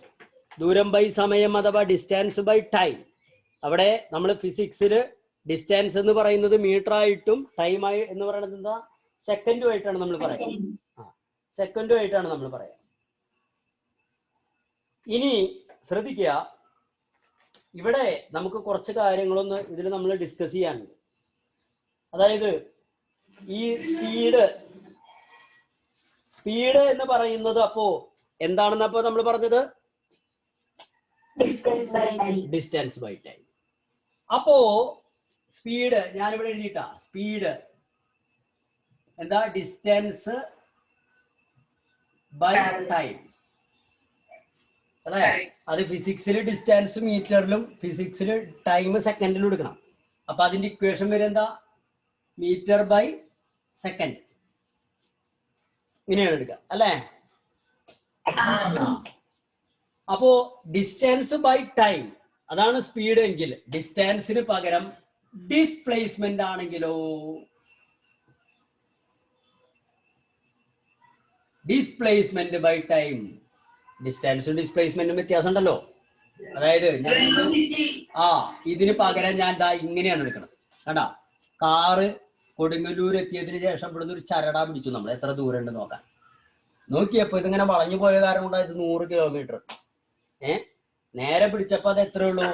ദൂരം ബൈ സമയം അഥവാ ഡിസ്റ്റൻസ് ബൈ ടൈം. അവിടെ നമ്മൾ ഫിസിക്സില് ഡിസ്റ്റൻസ് എന്ന് പറയുന്നത് മീറ്റർ ആയിട്ടും ടൈം ആയി എന്ന് പറയുന്നത് എന്താ? സെക്കൻഡും ആയിട്ടാണ് നമ്മൾ പറയാം. സെക്കൻഡും ആയിട്ടാണ് നമ്മൾ പറയാം. ഇനി ശ്രദ്ധിക്കുക, ഇവിടെ നമുക്ക് കുറച്ച് കാര്യങ്ങളൊന്ന് ഇതിൽ നമ്മൾ ഡിസ്കസ് ചെയ്യാനുണ്ട്. അതായത് ഈ സ്പീഡ് എന്ന് പറയുന്നത് അപ്പോ എന്താണെന്ന് അപ്പോ നമ്മൾ പറഞ്ഞത്? Distance by time. അപ്പോ സ്പീഡ് ഞാനിവിടെ എഴുതിയിട്ടാ. സ്പീഡ് എന്താ? Distance by time. അതെ, അത് ഫിസിക്സിൽ ഡിസ്റ്റൻസ് മീറ്ററിലും ഫിസിക്സിൽ ടൈം സെക്കൻഡിലും എടുക്കണം. അപ്പൊ അതിന്റെ ഇക്വേഷൻ വരെ എന്താ? Metre by second. ഇങ്ങനെയാണ് എടുക്കുക അല്ലേ? അപ്പോ ഡിസ്റ്റൻസ് ബൈ ടൈം അതാണ് സ്പീഡ് എങ്കിൽ ഡിസ്റ്റൻസിന് പകരം ഡിസ്പ്ലേസ്മെന്റ് ആണെങ്കിലോ? Displacement by time. ഡിസ്റ്റൻസും ഡിസ്പ്ലേസ്മെന്റും വ്യത്യാസം ഉണ്ടല്ലോ. അതായത് ഇതിന് പകരം ഞാൻ ഇങ്ങനെയാണ് എടുക്കണം. കണ്ടാ, കാറ് കൊടുങ്ങല്ലൂർ എത്തിയതിന് ശേഷം ഇവിടുന്ന് ഒരു ചരടാൻ പിടിച്ചു. നമ്മൾ എത്ര ദൂരം ഉണ്ട് നോക്കാൻ. നോക്കിയപ്പോ ഇതിങ്ങനെ വളഞ്ഞു പോയ കാരണം കൊണ്ടായത് 100 കിലോമീറ്റർ. നേരെ പിടിച്ചപ്പോ അത് എത്ര ഉള്ളൂ?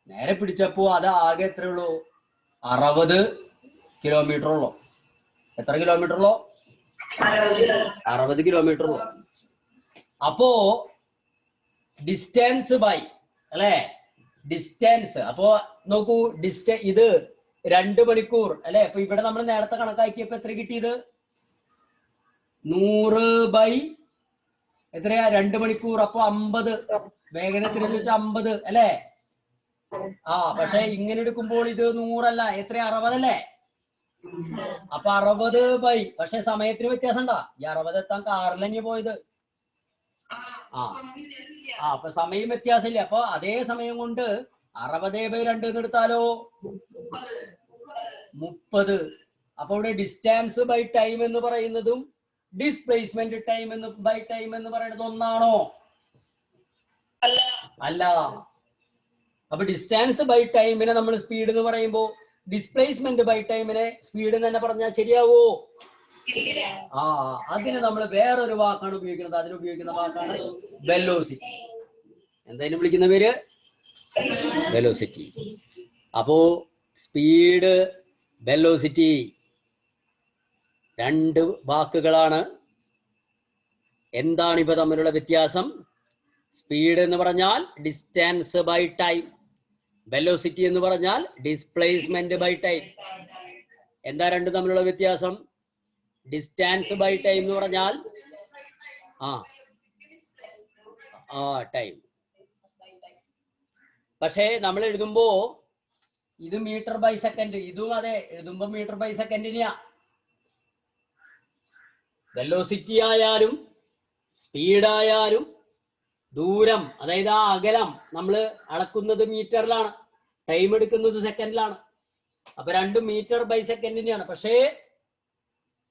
നേരെ പിടിച്ചപ്പോ അത് ആകെ എത്ര ഉള്ളൂ? 60 കിലോമീറ്റർ ഉള്ളൂ. എത്ര കിലോമീറ്റർ ഉള്ളൂ? 60 കിലോമീറ്റർ ഉള്ളൂ. അപ്പോ ഡിസ്റ്റൻസ് ബൈ അല്ലെ? ഡിസ്റ്റൻസ്. അപ്പോ നോക്കൂ, ഇത് 2 മണിക്കൂർ അല്ലെ? അപ്പൊ ഇവിടെ നമ്മൾ നേരത്തെ കണക്കാക്കിയപ്പോ എത്ര കിട്ടിയത്? 100 ബൈ എത്രയാ? 2 മണിക്കൂർ. അപ്പൊ 50. വേഗതത്തിന് വെച്ചാൽ 50 അല്ലെ? പക്ഷെ ഇങ്ങനെ എടുക്കുമ്പോൾ ഇത് 100 അല്ല, എത്ര? 60 അല്ലേ? അപ്പൊ 60 ബൈ, പക്ഷെ സമയത്തിന് വ്യത്യാസം ഉണ്ടാ? ഈ 60 എത്താൻ കാറിലഞ്ഞ് പോയത്. അപ്പൊ സമയം വ്യത്യാസമില്ല. അപ്പൊ അതേ സമയം കൊണ്ട് 60 ബൈ 2 എന്ന് എടുത്താലോ 30. അപ്പൊ ഇവിടെ ഡിസ്റ്റൻസ് ബൈ ടൈം എന്ന് പറയുന്നതും ഡിസ്പ്ലേസ്മെന്റ് ടൈം ബൈ ടൈം എന്ന് പറയുന്നത് ഒന്നാണോ? അല്ല. അപ്പൊ ഡിസ്റ്റൻസ് ബൈ ടൈമിനെ നമ്മൾ സ്പീഡ് എന്ന് പറയുമ്പോൾ ഡിസ്പ്ലേസ്മെന്റ് ബൈ ടൈമിനെ സ്പീഡ് എന്ന് തന്നെ പറഞ്ഞാൽ ശരിയാവോ? അതിന് നമ്മൾ വേറൊരു വാക്കാണ് ഉപയോഗിക്കുന്നത്. അതിന് ഉപയോഗിക്കുന്ന വാക്കാണ് വെലോസിറ്റി. എന്തായാലും വിളിക്കുന്ന പേര് വെലോസിറ്റി. അപ്പോ സ്പീഡ്, വെലോസിറ്റി രണ്ട് വാക്കുകളാണ്. എന്താണ് ഇവ തമ്മിലുള്ള വ്യത്യാസം? സ്പീഡ് എന്ന് പറഞ്ഞാൽ ഡിസ്റ്റൻസ് ബൈ ടൈം, വെലോസിറ്റി എന്ന് പറഞ്ഞാൽ ഡിസ്പ്ലേസ്മെന്റ് ബൈ ടൈം. എന്താ രണ്ടും തമ്മിലുള്ള വ്യത്യാസം? ഡിസ്റ്റൻസ് ബൈ ടൈം എന്ന് പറഞ്ഞാൽ ടൈം. പക്ഷേ നമ്മൾ എഴുതുമ്പോ ഇത് മീറ്റർ ബൈ സെക്കൻഡ്, ഇതും അതെ എഴുതുമ്പോ മീറ്റർ ബൈ സെക്കൻഡിനെയാ. വെലോസിറ്റി ആയാലും സ്പീഡായാലും ദൂരം, അതായത് ആ അകലം നമ്മൾ അളക്കുന്നത് മീറ്ററിലാണ്, ടൈം എടുക്കുന്നത് സെക്കൻഡിലാണ്. അപ്പൊ രണ്ടും മീറ്റർ ബൈ സെക്കൻഡിനെയാണ്. പക്ഷേ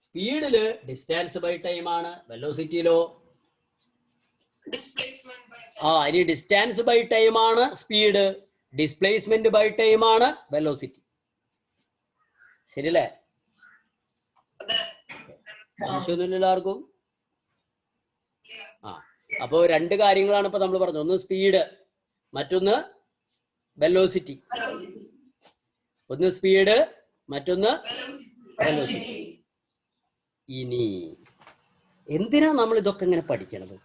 സ്പീഡില് ഡിസ്റ്റൻസ് ബൈ ടൈം ആണ്, വെലോസിറ്റിയിലോ ഇനി ഡിസ്റ്റൻസ് ബൈ ടൈം ആണ് സ്പീഡ്, ഡിസ്പ്ലേസ്മെന്റ് ബൈ ടൈം ആണ് വെലോസിറ്റി. ശരിയല്ലേ? സംശയമൊന്നുമില്ല എല്ലാവർക്കും? അപ്പോ രണ്ട് കാര്യങ്ങളാണ് ഇപ്പൊ നമ്മൾ പറഞ്ഞത്. ഒന്ന് സ്പീഡ്, മറ്റൊന്ന് വെലോസിറ്റി. ഒന്ന് സ്പീഡ്, മറ്റൊന്ന് വെലോസിറ്റി. ഇനി എന്തിനാ നമ്മൾ ഇതൊക്കെ ഇങ്ങനെ പഠിക്കണത്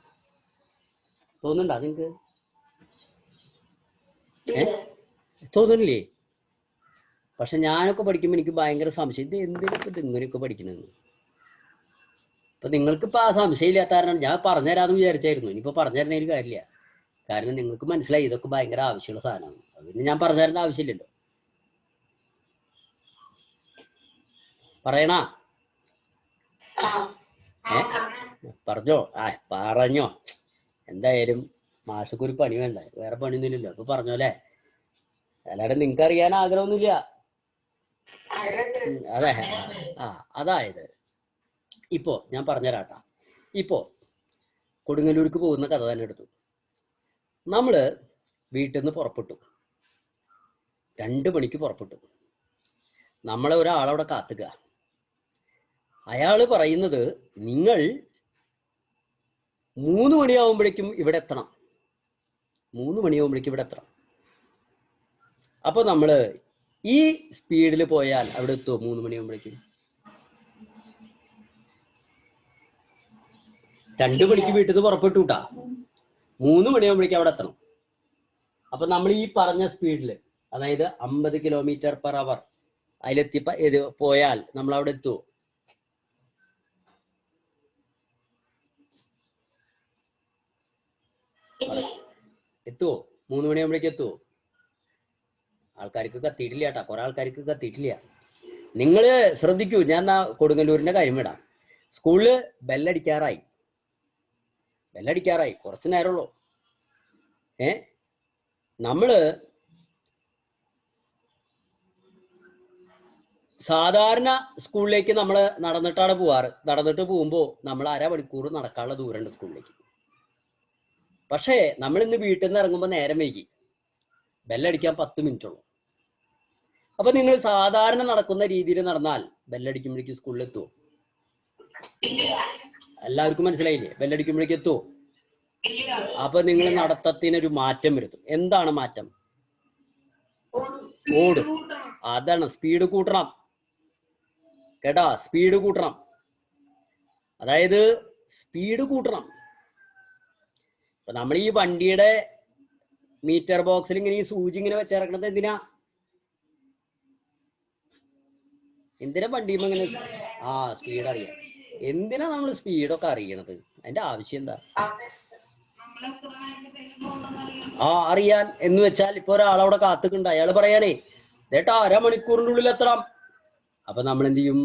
തോന്നുന്നുണ്ടോ നിങ്ങക്ക്? തോന്നുന്നില്ലേ? പക്ഷെ ഞാനൊക്കെ പഠിക്കുമ്പോൾ എനിക്ക് ഭയങ്കര സംശയം, ഇത് എന്തിനൊക്കെ ഇത് ഇങ്ങനെയൊക്കെ പഠിക്കണമെന്ന്. അപ്പൊ നിങ്ങൾക്കിപ്പോ ആ സംശയമില്ലാത്ത കാരണം ഞാൻ പറഞ്ഞുതരാമെന്ന് വിചാരിച്ചായിരുന്നു. ഇനിയിപ്പോ പറഞ്ഞുതരുന്നതിന് കാര്യമില്ല. കാരണം നിങ്ങൾക്ക് മനസ്സിലായി ഇതൊക്കെ ഭയങ്കര ആവശ്യമുള്ള സാധനമാണ്. അതിന് ഞാൻ പറഞ്ഞു തരേണ്ട ആവശ്യമില്ലല്ലോ. പറയണ പറഞ്ഞോ? പറഞ്ഞോ. എന്തായാലും മാഷക്ക് ഒരു പണി വേണ്ട, വേറെ പണിയൊന്നുമില്ലല്ലോ. അപ്പൊ പറഞ്ഞോ അല്ലേ? അല്ലാതെ നിങ്ങൾക്ക് അറിയാൻ ആഗ്രഹമൊന്നുമില്ല. അതെ. അതായത് ഇപ്പോ ഞാൻ പറഞ്ഞുതരാട്ടാ. ഇപ്പോ കൊടുങ്ങല്ലൂർക്ക് പോകുന്ന കഥ തന്നെ എടുത്തു. നമ്മള് വീട്ടിൽ നിന്ന് പുറപ്പെട്ടു, 2 മണിക്ക് പുറപ്പെട്ടു. നമ്മളെ ഒരാളവിടെ കാത്തുക. അയാള് പറയുന്നത് നിങ്ങൾ 3 മണിയാവുമ്പോഴേക്കും ഇവിടെ എത്തണം. 3 മണിയാവുമ്പോഴേക്കും ഇവിടെ എത്തണം. അപ്പൊ നമ്മള് ഈ സ്പീഡിൽ പോയാൽ അവിടെ എത്തുമോ? 3 മണിയാവുമ്പോഴേക്കും? 2 മണിക്ക് വീട്ടിൽ നിന്ന് പുറപ്പെട്ടു കൂട്ടാ, 3 മണിയാവുമ്പോഴേക്കും അവിടെ എത്തണം. അപ്പൊ നമ്മൾ ഈ പറഞ്ഞ സ്പീഡില്, അതായത് 50 km/h അതിലെത്തി പോയാൽ നമ്മൾ അവിടെ എത്തുമോ? എത്തുവോ? 3 മണിയാകുമ്പോഴേക്ക് എത്തുവോ? ആൾക്കാർക്ക് കത്തിയിട്ടില്ല കേട്ടാ, കുറെ ആൾക്കാർക്ക് കത്തിയിട്ടില്ല. നിങ്ങൾ ശ്രദ്ധിക്കൂ. ഞാൻ കൊടുങ്ങല്ലൂരിന്റെ കാര്യം വിടാം. സ്കൂളില് ബെല്ലടിക്കാറായി, കുറച്ച് നേരമുള്ളൂ. നമ്മള് സാധാരണ സ്കൂളിലേക്ക് നമ്മൾ നടന്നിട്ടാണ് പോവാറ്. നടന്നിട്ട് പോകുമ്പോൾ നമ്മൾ 1/2 മണിക്കൂർ നടക്കാനുള്ള ദൂരമുണ്ട് സ്കൂളിലേക്ക്. പക്ഷേ നമ്മൾ ഇന്ന് വീട്ടിൽ നിന്ന് ഇറങ്ങുമ്പോൾ നേരം വൈകി, ബെല്ലടിക്കാൻ 10 മിനിറ്റ് ഉള്ളൂ. അപ്പൊ നിങ്ങൾ സാധാരണ നടക്കുന്ന രീതിയിൽ നടന്നാൽ ബെല്ലടിക്കുമ്പോഴേക്കും സ്കൂളിൽ എത്തുമോ? എല്ലാവർക്കും മനസ്സിലായില്ലേ? ബെല്ലടിക്കുമ്പോഴേക്കും എത്തുമോ? അപ്പൊ നിങ്ങൾ നടത്തത്തിനൊരു മാറ്റം വരുത്തും. എന്താണ് മാറ്റം? ഓടും. അതാണ്, സ്പീഡ് കൂട്ടണം കേട്ടാ, സ്പീഡ് കൂട്ടണം. അതായത് സ്പീഡ് കൂട്ടണം. അപ്പൊ നമ്മൾ ഈ വണ്ടിയുടെ മീറ്റർ ബോക്സിൽ ഇങ്ങനെ ഈ സൂചി ഇങ്ങനെ വെച്ചിറക്കണത് എന്തിനാ? വണ്ടിയുമ്പോ ഇങ്ങനെ സ്പീഡ് അറിയാം. എന്തിനാ നമ്മൾ സ്പീഡൊക്കെ അറിയണത്? അതിന്റെ ആവശ്യം എന്താ? അറിയാൻ എന്ന് വെച്ചാൽ ഇപ്പൊ ഒരാളവിടെ കാത്തുക്കുണ്ട്, അയാൾ പറയാണേ ചേട്ടാ 1/2 മണിക്കൂറിന്റെ ഉള്ളിൽ എത്തണം. അപ്പൊ നമ്മൾ എന്ത് ചെയ്യും?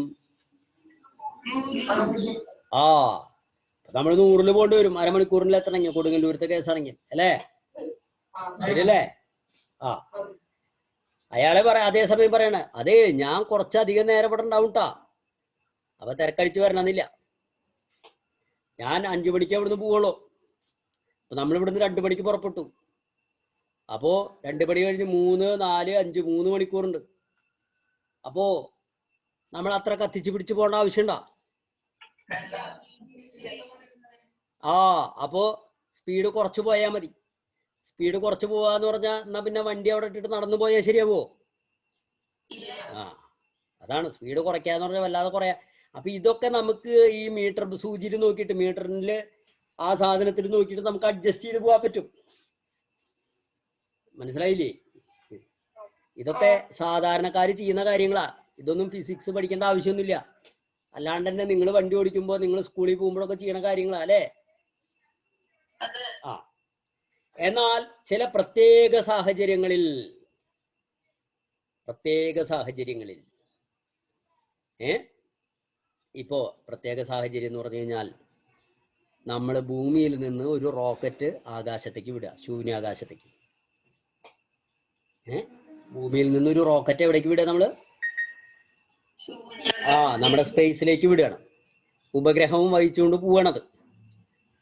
നമ്മൾ 100-ൽ പോകേണ്ടി വരും 1/2 മണിക്കൂറിൽ എത്തണമെങ്കിൽ, കൊടുങ്ങല്ലൂരത്തെ കേസാണെങ്കിൽ അല്ലേ? ശരിയല്ലേ? അയാളെ അതേസമയം പറയണേ, അതെ ഞാൻ കുറച്ചധികം നേരം ഇവിടെ ഉണ്ടാവും ട്ടാ, അപ്പൊ തിരക്കടിച്ച് വരണമെന്നില്ല. ഞാൻ 5 മണിക്ക് അവിടുന്ന് പോവുള്ളൂ. അപ്പൊ നമ്മൾ ഇവിടുന്ന് 2 മണിക്ക് പുറപ്പെട്ടു. അപ്പോ 2 മണി കഴിഞ്ഞ് 3, 4, 5 3 മണിക്കൂറുണ്ട്. അപ്പോ നമ്മൾ അത്ര കത്തിച്ച് പിടിച്ച് പോകേണ്ട ആവശ്യമുണ്ടോ? അപ്പോ സ്പീഡ് കുറച്ച് പോയാൽ മതി. സ്പീഡ് കുറച്ച് പോവാന്ന് പറഞ്ഞാൽ എന്നാ പിന്നെ വണ്ടി അവിടെ ഇട്ടിട്ട് നടന്നു പോയാൽ ശരിയാവോ? അതാണ് സ്പീഡ് കുറയ്ക്കാന്ന് പറഞ്ഞാൽ വല്ലാതെ കുറയാ. അപ്പൊ ഇതൊക്കെ നമുക്ക് ഈ മീറ്റർ സൂചിയിൽ നോക്കിയിട്ട് മീറ്ററിൽ ആ സാധനത്തിൽ നോക്കിയിട്ട് നമുക്ക് അഡ്ജസ്റ്റ് ചെയ്ത് പോകാൻ പറ്റും. മനസ്സിലായില്ലേ? ഇതൊക്കെ സാധാരണക്കാർ ചെയ്യുന്ന കാര്യങ്ങളാ. ഇതൊന്നും ഫിസിക്സ് പഠിക്കേണ്ട ആവശ്യമൊന്നുമില്ല. അല്ലാണ്ട് തന്നെ നിങ്ങൾ വണ്ടി ഓടിക്കുമ്പോൾ നിങ്ങൾ സ്കൂളിൽ പോകുമ്പോഴൊക്കെ ചെയ്യണ കാര്യങ്ങളാ അല്ലേ? എന്നാൽ ചില പ്രത്യേക സാഹചര്യങ്ങളിൽ ഇപ്പോ പ്രത്യേക സാഹചര്യം എന്ന് പറഞ്ഞു കഴിഞ്ഞാൽ നമ്മൾ ഭൂമിയിൽ നിന്ന് ഒരു റോക്കറ്റ് ആകാശത്തേക്ക് വിടുക, ശൂന്യാകാശത്തേക്ക്. ഭൂമിയിൽ നിന്ന് ഒരു റോക്കറ്റ് എവിടേക്ക് വിടുക? നമ്മള് നമ്മുടെ സ്പേസിലേക്ക് വിടുകയാണ്. ഉപഗ്രഹവും വഹിച്ചുകൊണ്ട് പോവാണത്.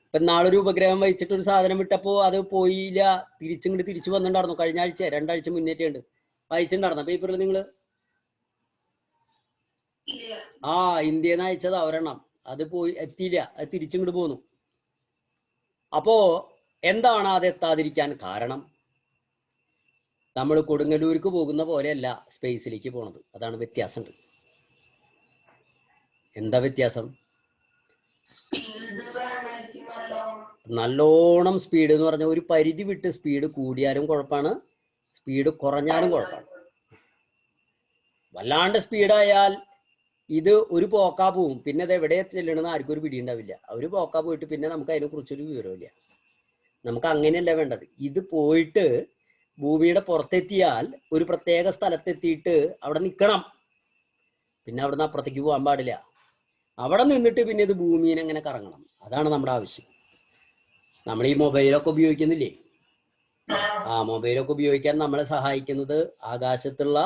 ഇപ്പൊ നാളൊരു ഉപഗ്രഹം വഹിച്ചിട്ട് ഒരു സാധനം വിട്ടപ്പോ അത് പോയില്ല, തിരിച്ചു വന്നിട്ടുണ്ടായിരുന്നു. കഴിഞ്ഞ ആഴ്ച 2 ആഴ്ച മുന്നേറ്റുണ്ട് വായിച്ചിട്ടുണ്ടായിരുന്ന പേപ്പറിൽ നിങ്ങള്? ഇന്ത്യയിൽ നിന്ന് അയച്ചത് ഒരെണ്ണം, അത് പോയി എത്തിയില്ല, അത് തിരിച്ചിങ്ങോട്ട് പോന്നു. അപ്പോ എന്താണ് അത് എത്താതിരിക്കാൻ കാരണം? നമ്മൾ കൊടുങ്ങല്ലൂർക്ക് പോകുന്ന പോലെയല്ല സ്പേസിലേക്ക് പോണത്. അതാണ് വ്യത്യാസമുണ്ട്. എന്താ വ്യത്യാസം? നല്ലോണം സ്പീഡ് എന്ന് പറഞ്ഞാൽ ഒരു പരിധി വിട്ട് സ്പീഡ് കൂടിയാലും കുഴപ്പമാണ്, സ്പീഡ് കുറഞ്ഞാലും കുഴപ്പമാണ്. വല്ലാണ്ട് സ്പീഡായാൽ ഇത് ഒരു പോക്കാ പോവും, പിന്നെ അത് എവിടെ ചെല്ലണമെന്ന് ആർക്കും ഒരു പിടി ഉണ്ടാവില്ല. ഒരു പോക്കാ പോയിട്ട് പിന്നെ നമുക്ക് അതിനെ കുറിച്ചൊരു വിവരമില്ല. നമുക്ക് അങ്ങനെയല്ല വേണ്ടത്. ഇത് പോയിട്ട് ഭൂമിയുടെ പുറത്തെത്തിയാൽ ഒരു പ്രത്യേക സ്ഥലത്തെത്തിയിട്ട് അവിടെ നിൽക്കണം. പിന്നെ അവിടെ നിന്ന് അപ്പുറത്തേക്ക് പോകാൻ പാടില്ല. അവിടെ നിന്നിട്ട് പിന്നെ ഇത് ഭൂമിനെ എങ്ങനെ കറങ്ങണം. അതാണ് നമ്മുടെ ആവശ്യം. നമ്മൾ ഈ മൊബൈലൊക്കെ ഉപയോഗിക്കുന്നില്ലേ? മൊബൈലൊക്കെ ഉപയോഗിക്കാൻ നമ്മളെ സഹായിക്കുന്നത് ആകാശത്തുള്ള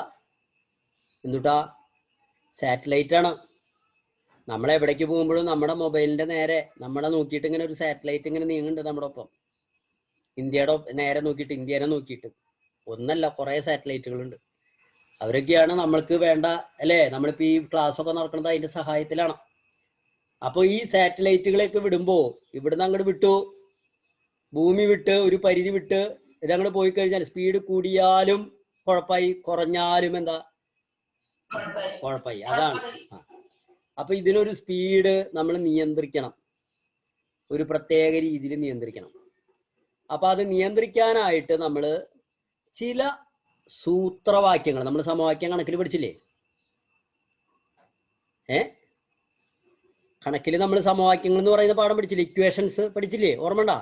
സാറ്റലൈറ്റ് ആണ്. നമ്മളെവിടേക്ക് പോകുമ്പോഴും നമ്മുടെ മൊബൈലിന്റെ നേരെ നമ്മളെ നോക്കിയിട്ട് ഇങ്ങനെ ഒരു സാറ്റലൈറ്റ് ഇങ്ങനെ നീങ്ങുന്നുണ്ട് നമ്മുടെ ഒപ്പം. ഇന്ത്യയുടെ നേരെ നോക്കിയിട്ട്, ഇന്ത്യനെ നോക്കിയിട്ട്. ഒന്നല്ല, കുറെ സാറ്റലൈറ്റുകളുണ്ട്. അവരൊക്കെയാണ് നമ്മൾക്ക് വേണ്ട അല്ലേ? നമ്മളിപ്പോ ഈ ക്ലാസ് ഒക്കെ നടക്കുന്നത് അതിന്റെ സഹായത്തിലാണ്. അപ്പൊ ഈ സാറ്റലൈറ്റുകളെയൊക്കെ വിടുമ്പോ ഇവിടുന്ന് അങ്ങോട്ട് വിട്ടു, ഭൂമി വിട്ട് ഒരു പരിധി വിട്ട് ഇതങ്ങോട്ട് പോയി കഴിഞ്ഞാൽ സ്പീഡ് കൂടിയാലും കുഴപ്പമായി, കുറഞ്ഞാലും എന്താ കുഴപ്പമായി. അതാണ്. അപ്പൊ ഇതിനൊരു സ്പീഡ് നമ്മൾ നിയന്ത്രിക്കണം, ഒരു പ്രത്യേക രീതിയിൽ നിയന്ത്രിക്കണം. അപ്പൊ അത് നിയന്ത്രിക്കാനായിട്ട് നമ്മൾ ചില സൂത്രവാക്യങ്ങൾ, നമ്മൾ സമവാക്യം കണക്കിൽ പഠിച്ചില്ലേ? കണക്കിൽ നമ്മൾ സമവാക്യങ്ങൾ എന്ന് പറയുന്ന പാഠം പഠിച്ചില്ലേ? ഇക്വേഷൻസ് പഠിച്ചില്ലേ? ഓർമ്മണ്ടാ?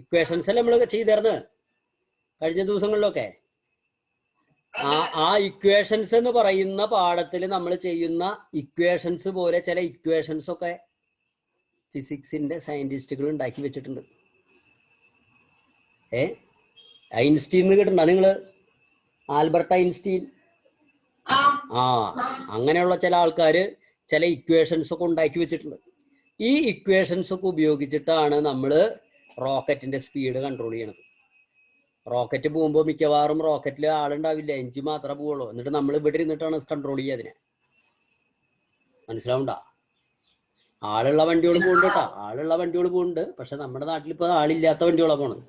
ഇക്വേഷൻസ് അല്ലേ നമ്മൾ ചെയ്തിരുന്നത് കഴിഞ്ഞ ദിവസങ്ങളിലൊക്കെ? ആ ഇക്വേഷൻസ് എന്ന് പറയുന്ന പാഠത്തിൽ നമ്മൾ ചെയ്യുന്ന ഇക്വേഷൻസ് പോലെ ചില ഇക്വേഷൻസ് ഒക്കെ ഫിസിക്സിന്റെ സയന്റിസ്റ്റുകൾ ഉണ്ടാക്കി വെച്ചിട്ടുണ്ട്. ഐൻസ്റ്റീൻ കേട്ടിട്ടുണ്ടോ നിങ്ങള്? Albert Einstein. അങ്ങനെയുള്ള ചില ആൾക്കാര് ചില ഇക്വേഷൻസ് ഒക്കെ ഉണ്ടാക്കി വെച്ചിട്ടുണ്ട്. ഈ ഇക്വേഷൻസ് ഒക്കെ ഉപയോഗിച്ചിട്ടാണ് നമ്മൾ റോക്കറ്റിന്റെ സ്പീഡ് കൺട്രോൾ ചെയ്യണത്. റോക്കറ്റ് പോകുമ്പോൾ മിക്കവാറും റോക്കറ്റിൽ ആളുണ്ടാവില്ല, എഞ്ചിൻ മാത്രമേ പോവുള്ളൂ. എന്നിട്ട് നമ്മൾ ഇവിടെ ഇരുന്നിട്ടാണ് കൺട്രോൾ ചെയ്യുക അതിനെ. മനസ്സിലാവണ്ട? ആളുള്ള വണ്ടികൾ പോകുന്നുണ്ട് കേട്ടോ, ആളുള്ള വണ്ടികൾ പോകുന്നുണ്ട്. പക്ഷെ നമ്മുടെ നാട്ടിൽ ഇപ്പോൾ ആളില്ലാത്ത വണ്ടികളാണ് പോണത്.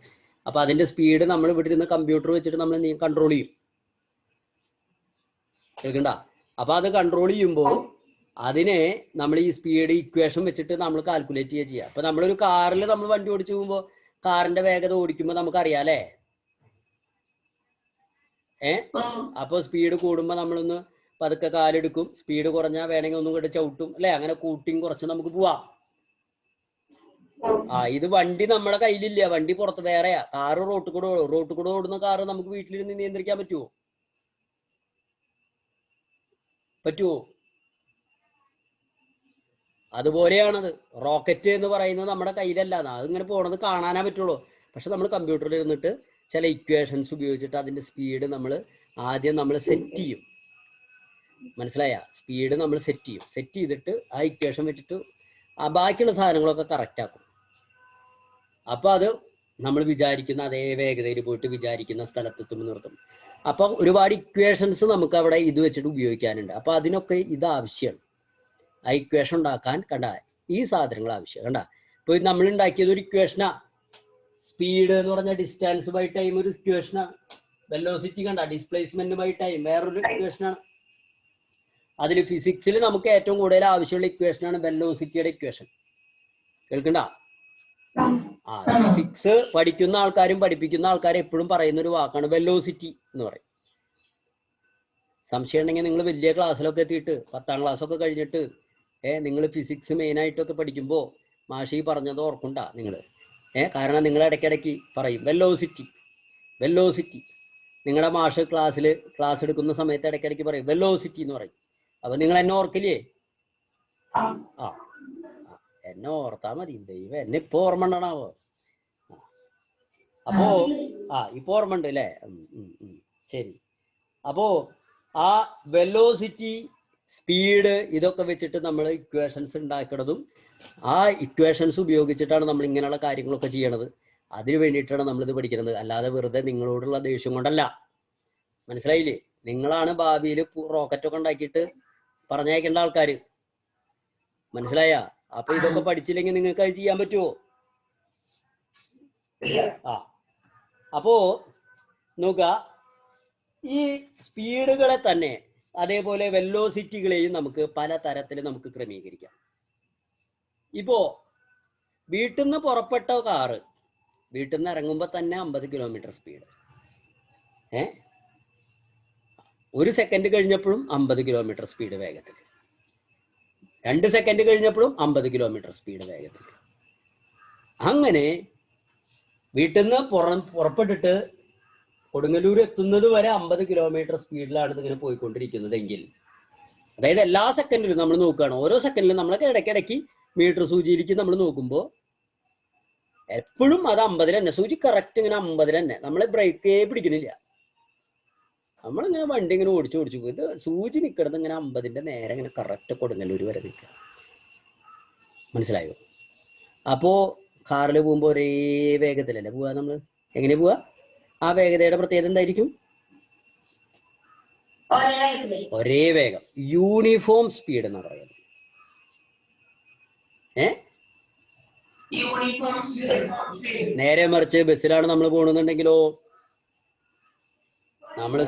അപ്പൊ അതിന്റെ സ്പീഡ് നമ്മൾ ഇവിടെ ഇരുന്ന് കമ്പ്യൂട്ടർ വെച്ചിട്ട് നമ്മൾ കൺട്രോൾ ചെയ്യും. കേൾക്കണ്ട? അപ്പൊ അത് കൺട്രോൾ ചെയ്യുമ്പോൾ അതിനെ നമ്മൾ ഈ സ്പീഡ് ഇക്വേഷൻ വെച്ചിട്ട് നമ്മൾ കാൽക്കുലേറ്റ് ചെയ്യുക. അപ്പൊ നമ്മളൊരു കാറിൽ നമ്മൾ വണ്ടി ഓടിച്ചു പോകുമ്പോൾ കാറിന്റെ വേഗത ഓടിക്കുമ്പോൾ നമുക്കറിയാം അല്ലേ? അപ്പൊ സ്പീഡ് കൂടുമ്പോൾ നമ്മളൊന്ന് പതുക്കെ കാലെടുക്കും, സ്പീഡ് കുറഞ്ഞാൽ വേണമെങ്കിൽ ഒന്നും കൂടെ ചവിട്ടും അല്ലെ? അങ്ങനെ കൂട്ടിയും കുറച്ച് നമുക്ക് പോവാം. ഇത് വണ്ടി നമ്മുടെ കയ്യിലില്ല, വണ്ടി പുറത്ത് വേറെയാ. കാറ് റോട്ടിൽ കൂടെ ഓടുന്ന കാറ് നമുക്ക് വീട്ടിലിരുന്ന് നിയന്ത്രിക്കാൻ പറ്റുമോ? അതുപോലെയാണത്. റോക്കറ്റ് എന്ന് പറയുന്നത് നമ്മുടെ കയ്യിലല്ല, അതിങ്ങനെ പോണത് കാണാനേ പറ്റുള്ളൂ. പക്ഷെ നമ്മൾ കമ്പ്യൂട്ടറിൽ ഇരുന്നിട്ട് ചില ഇക്വേഷൻസ് ഉപയോഗിച്ചിട്ട് അതിന്റെ സ്പീഡ് നമ്മൾ ആദ്യം സെറ്റ് ചെയ്യും. മനസ്സിലായ? സ്പീഡ് നമ്മൾ സെറ്റ് ചെയ്യും. സെറ്റ് ചെയ്തിട്ട് ആ ഇക്വേഷൻ വെച്ചിട്ട് ആ ബാക്കിയുള്ള സാധനങ്ങളൊക്കെ കറക്റ്റ് ആക്കും. അപ്പൊ അത് നമ്മൾ വിചാരിക്കുന്ന അതേ വേഗതയിൽ പോയിട്ട് വിചാരിക്കുന്ന സ്ഥലത്തെത്തുമ്പോൾ നിർത്തും. അപ്പൊ ഒരുപാട് ഇക്വേഷൻസ് നമുക്ക് അവിടെ ഇത് വെച്ചിട്ട് ഉപയോഗിക്കാനുണ്ട്. അപ്പൊ അതിനൊക്കെ ഇത് ആവശ്യമാണ്. ആ ഇക്വേഷൻ ഉണ്ടാക്കാൻ കണ്ട ഈ സാധനങ്ങൾ ആവശ്യം. കണ്ട ഇപ്പൊ നമ്മൾ ഉണ്ടാക്കിയത് ഒരു ഇക്വേഷനാ. സ്പീഡ് എന്ന് പറഞ്ഞ ഡിസ്റ്റൻസ് ബൈ ടൈം ഒരു ഇക്വേഷനാണ്. വെലോസിറ്റി കണ്ട ഡിസ്പ്ലേസ്മെന്റ് ബൈ ടൈം വേറൊരു ഇക്വേഷനാണ്. അതിൽ ഫിസിക്സിൽ നമുക്ക് ഏറ്റവും കൂടുതൽ ആവശ്യമുള്ള ഇക്വേഷനാണ് വെലോസിറ്റിയുടെ ഇക്വേഷൻ. കേൾക്കണ്ട? ആ ഫിസിക്സ് പഠിക്കുന്ന ആൾക്കാരും പഠിപ്പിക്കുന്ന ആൾക്കാരും എപ്പോഴും പറയുന്ന ഒരു വാക്കാണ് വെലോസിറ്റി എന്ന് പറയും. സംശയം ഉണ്ടെങ്കിൽ നിങ്ങൾ വലിയ ക്ലാസ്സിലൊക്കെ എത്തിയിട്ട് 10ാം ക്ലാസ്സൊക്കെ കഴിഞ്ഞിട്ട് നിങ്ങൾ ഫിസിക്സ് മെയിനായിട്ടൊക്കെ പഠിക്കുമ്പോൾ മാഷി പറഞ്ഞത് ഓർക്കണ്ട നിങ്ങൾ. കാരണം നിങ്ങൾ ഇടയ്ക്കിടയ്ക്ക് പറയും വെലോസിറ്റി വെലോസിറ്റി. നിങ്ങളുടെ മാഷ് ക്ലാസ് എടുക്കുന്ന സമയത്ത് ഇടയ്ക്കിടയ്ക്ക് പറയും വെലോസിറ്റി എന്ന് പറയും. അപ്പൊ നിങ്ങൾ എന്നെ ഓർക്കില്ലേ? ആ എന്നെ ഓർത്താ മതി. ദൈവം എന്നെ ഇപ്പൊ ഓർമ്മ ഉണ്ടാവോ? അപ്പോ ഇപ്പൊ ഓർമ്മ ഉണ്ട് അല്ലേ? ശരി. അപ്പോ ആ വെലോസിറ്റി സ്പീഡ് ഇതൊക്കെ വെച്ചിട്ട് നമ്മൾ ഇക്വേഷൻസ് ഉണ്ടാക്കുന്നതും ആ ഇക്വേഷൻസ് ഉപയോഗിച്ചിട്ടാണ് നമ്മൾ ഇങ്ങനെയുള്ള കാര്യങ്ങളൊക്കെ ചെയ്യണത്. അതിനു വേണ്ടിയിട്ടാണ് നമ്മളിത് പഠിക്കുന്നത്. അല്ലാതെ വെറുതെ നിങ്ങളോടുള്ള ദേഷ്യം കൊണ്ടല്ല. മനസ്സിലായില്ലേ? നിങ്ങളാണ് ഭാവിയിൽ റോക്കറ്റൊക്കെ ഉണ്ടാക്കിയിട്ട് പറഞ്ഞയക്കേണ്ട ആൾക്കാര്. മനസ്സിലായ? അപ്പൊ ഇതൊക്കെ പഠിച്ചില്ലെങ്കിൽ നിങ്ങൾക്ക് അത് ചെയ്യാൻ പറ്റുമോ? അപ്പോ നോക്ക, ഈ സ്പീഡുകളെ തന്നെ അതേപോലെ വെലോസിറ്റികളെയും നമുക്ക് പല തരത്തിൽ നമുക്ക് ക്രമീകരിക്കാം. ഇപ്പോ വീട്ടിൽ നിന്ന് പുറപ്പെട്ട കാറ് വീട്ടിൽ നിന്ന് ഇറങ്ങുമ്പോൾ തന്നെ 50 കിലോമീറ്റർ സ്പീഡ്. 1 സെക്കൻഡ് കഴിഞ്ഞപ്പോഴും 50 കിലോമീറ്റർ സ്പീഡ് വേഗത്തിൽ. 2 സെക്കൻഡ് കഴിഞ്ഞപ്പോഴും 50 കിലോമീറ്റർ സ്പീഡ് വേഗത്തിൽ. അങ്ങനെ വീട്ടിൽ നിന്ന് പുറപ്പെട്ടിട്ട് കൊടുങ്ങല്ലൂർ എത്തുന്നത് വരെ 50 കിലോമീറ്റർ സ്പീഡിലാണ് ഇതിങ്ങനെ പോയിക്കൊണ്ടിരിക്കുന്നതെങ്കിൽ, അതായത് എല്ലാ സെക്കൻഡിലും നമ്മൾ നോക്കുകയാണ്. ഓരോ സെക്കൻഡിലും നമ്മളൊക്കെ ഇടയ്ക്കിടയ്ക്ക് മീറ്റർ സൂചിയിലേക്ക് നമ്മൾ നോക്കുമ്പോൾ എപ്പോഴും അത് 50 തന്നെ. സൂചി കറക്റ്റ് ഇങ്ങനെ 50 തന്നെ. നമ്മൾ ബ്രേക്കേ പിടിക്കണില്ല. നമ്മളിങ്ങനെ വണ്ടി ഇങ്ങനെ ഓടിച്ചു പോയി ഇത് സൂചി നിൽക്കുന്നത് ഇങ്ങനെ 50ന്റെ നേരെ ഇങ്ങനെ കറക്റ്റ് കൊടുങ്ങല്ലൂർ വരെ നിൽക്കുക. മനസ്സിലായോ? അപ്പോ കാറിൽ പോകുമ്പോൾ ഒരേ വേഗത്തിലല്ലേ പോവാ? നമ്മൾ എങ്ങനെ പോവാ? ആ വേഗതയുടെ പ്രത്യേകത എന്തായിരിക്കും? ഒരേ വേഗം, യൂണിഫോം സ്പീഡ് എന്ന് പറയുന്നത്. നേരെ മറിച്ച് ബസ്സിലാണ് നമ്മൾ പോകണമെന്നുണ്ടെങ്കിലോ, നമ്മൾ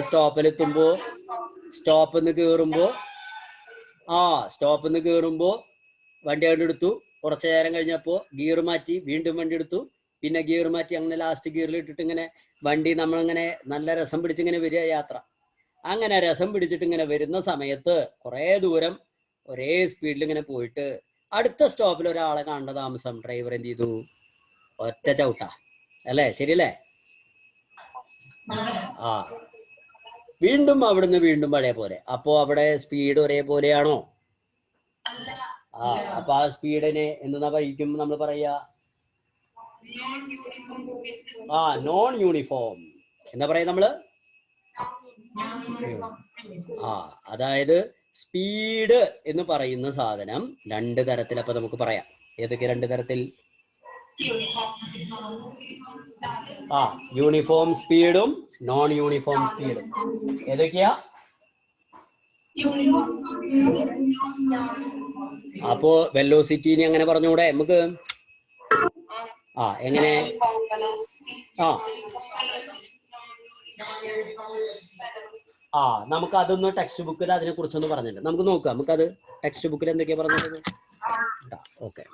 സ്റ്റോപ്പിലെത്തുമ്പോ സ്റ്റോപ്പിൽ നിന്ന് കയറുമ്പോ വണ്ടി അവിടെ എടുത്തു. കുറച്ചു നേരം കഴിഞ്ഞപ്പോ ഗിയർ മാറ്റി, വീണ്ടും വണ്ടി എടുത്തു, പിന്നെ ഗിയർ മാറ്റി, അങ്ങനെ ലാസ്റ്റ് ഗിയറിൽ ഇട്ടിട്ട് ഇങ്ങനെ വണ്ടി നമ്മളിങ്ങനെ നല്ല രസം പിടിച്ചിങ്ങനെ വരിക യാത്ര. അങ്ങനെ രസം പിടിച്ചിട്ട് ഇങ്ങനെ വരുന്ന സമയത്ത് കുറെ ദൂരം ഒരേ സ്പീഡിൽ ഇങ്ങനെ പോയിട്ട് അടുത്ത സ്റ്റോപ്പിൽ ഒരാളെ കാണേണ്ട താമസം ഡ്രൈവർ എന്ത് ചെയ്തു? ഒറ്റ ചവിട്ടാ. അല്ലേ? ശരിയല്ലേ? വീണ്ടും അവിടുന്ന് വീണ്ടും പഴയ പോലെ. അപ്പോ അവിടെ സ്പീഡ് ഒരേപോലെയാണോ? അപ്പൊ ആ സ്പീഡിനെ എന്താ പറയും നമ്മൾ പറയാ? Non uniform. എന്താ പറയാ നമ്മള്? അതായത് സ്പീഡ് എന്ന് പറയുന്ന സാധനം 2 തരത്തിൽ അപ്പൊ നമുക്ക് പറയാം. ഏതൊക്കെ 2 തരത്തിൽ? യൂണിഫോം സ്പീഡും നോൺ യൂണിഫോം സ്പീഡും. ഏതൊക്കെയാ? അപ്പോ വെലോസിറ്റിനെ അങ്ങനെ പറഞ്ഞൂടെ നമുക്ക്? എങ്ങനെ? നമുക്ക് അതൊന്ന് ടെക്സ്റ്റ് ബുക്കിൽ അതിനെ കുറിച്ചൊന്ന് പറഞ്ഞിട്ടുണ്ട്. നമുക്ക് നോക്കാം. നമുക്കത് ടെക്സ്റ്റ് ബുക്കിൽ എന്തൊക്കെയാ പറഞ്ഞത്? ഓക്കെ.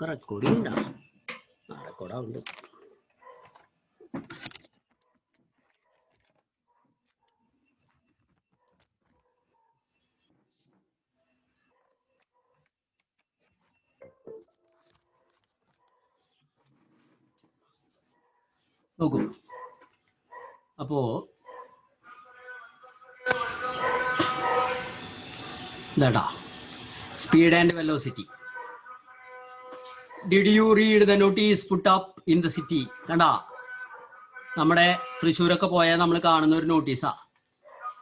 റെക്കോർഡിംഗ് ഉണ്ടോ? റെക്കോർഡാവുണ്ട്. നോക്കൂ. അപ്പോ ഇതാ speed and velocity. Did you read the notice put up in the city? കണ്ടാ, നമ്മുടെ തൃശ്ശൂരൊക്കെ പോയാൽ നമ്മൾ കാണുന്ന ഒരു നോട്ടീസാ.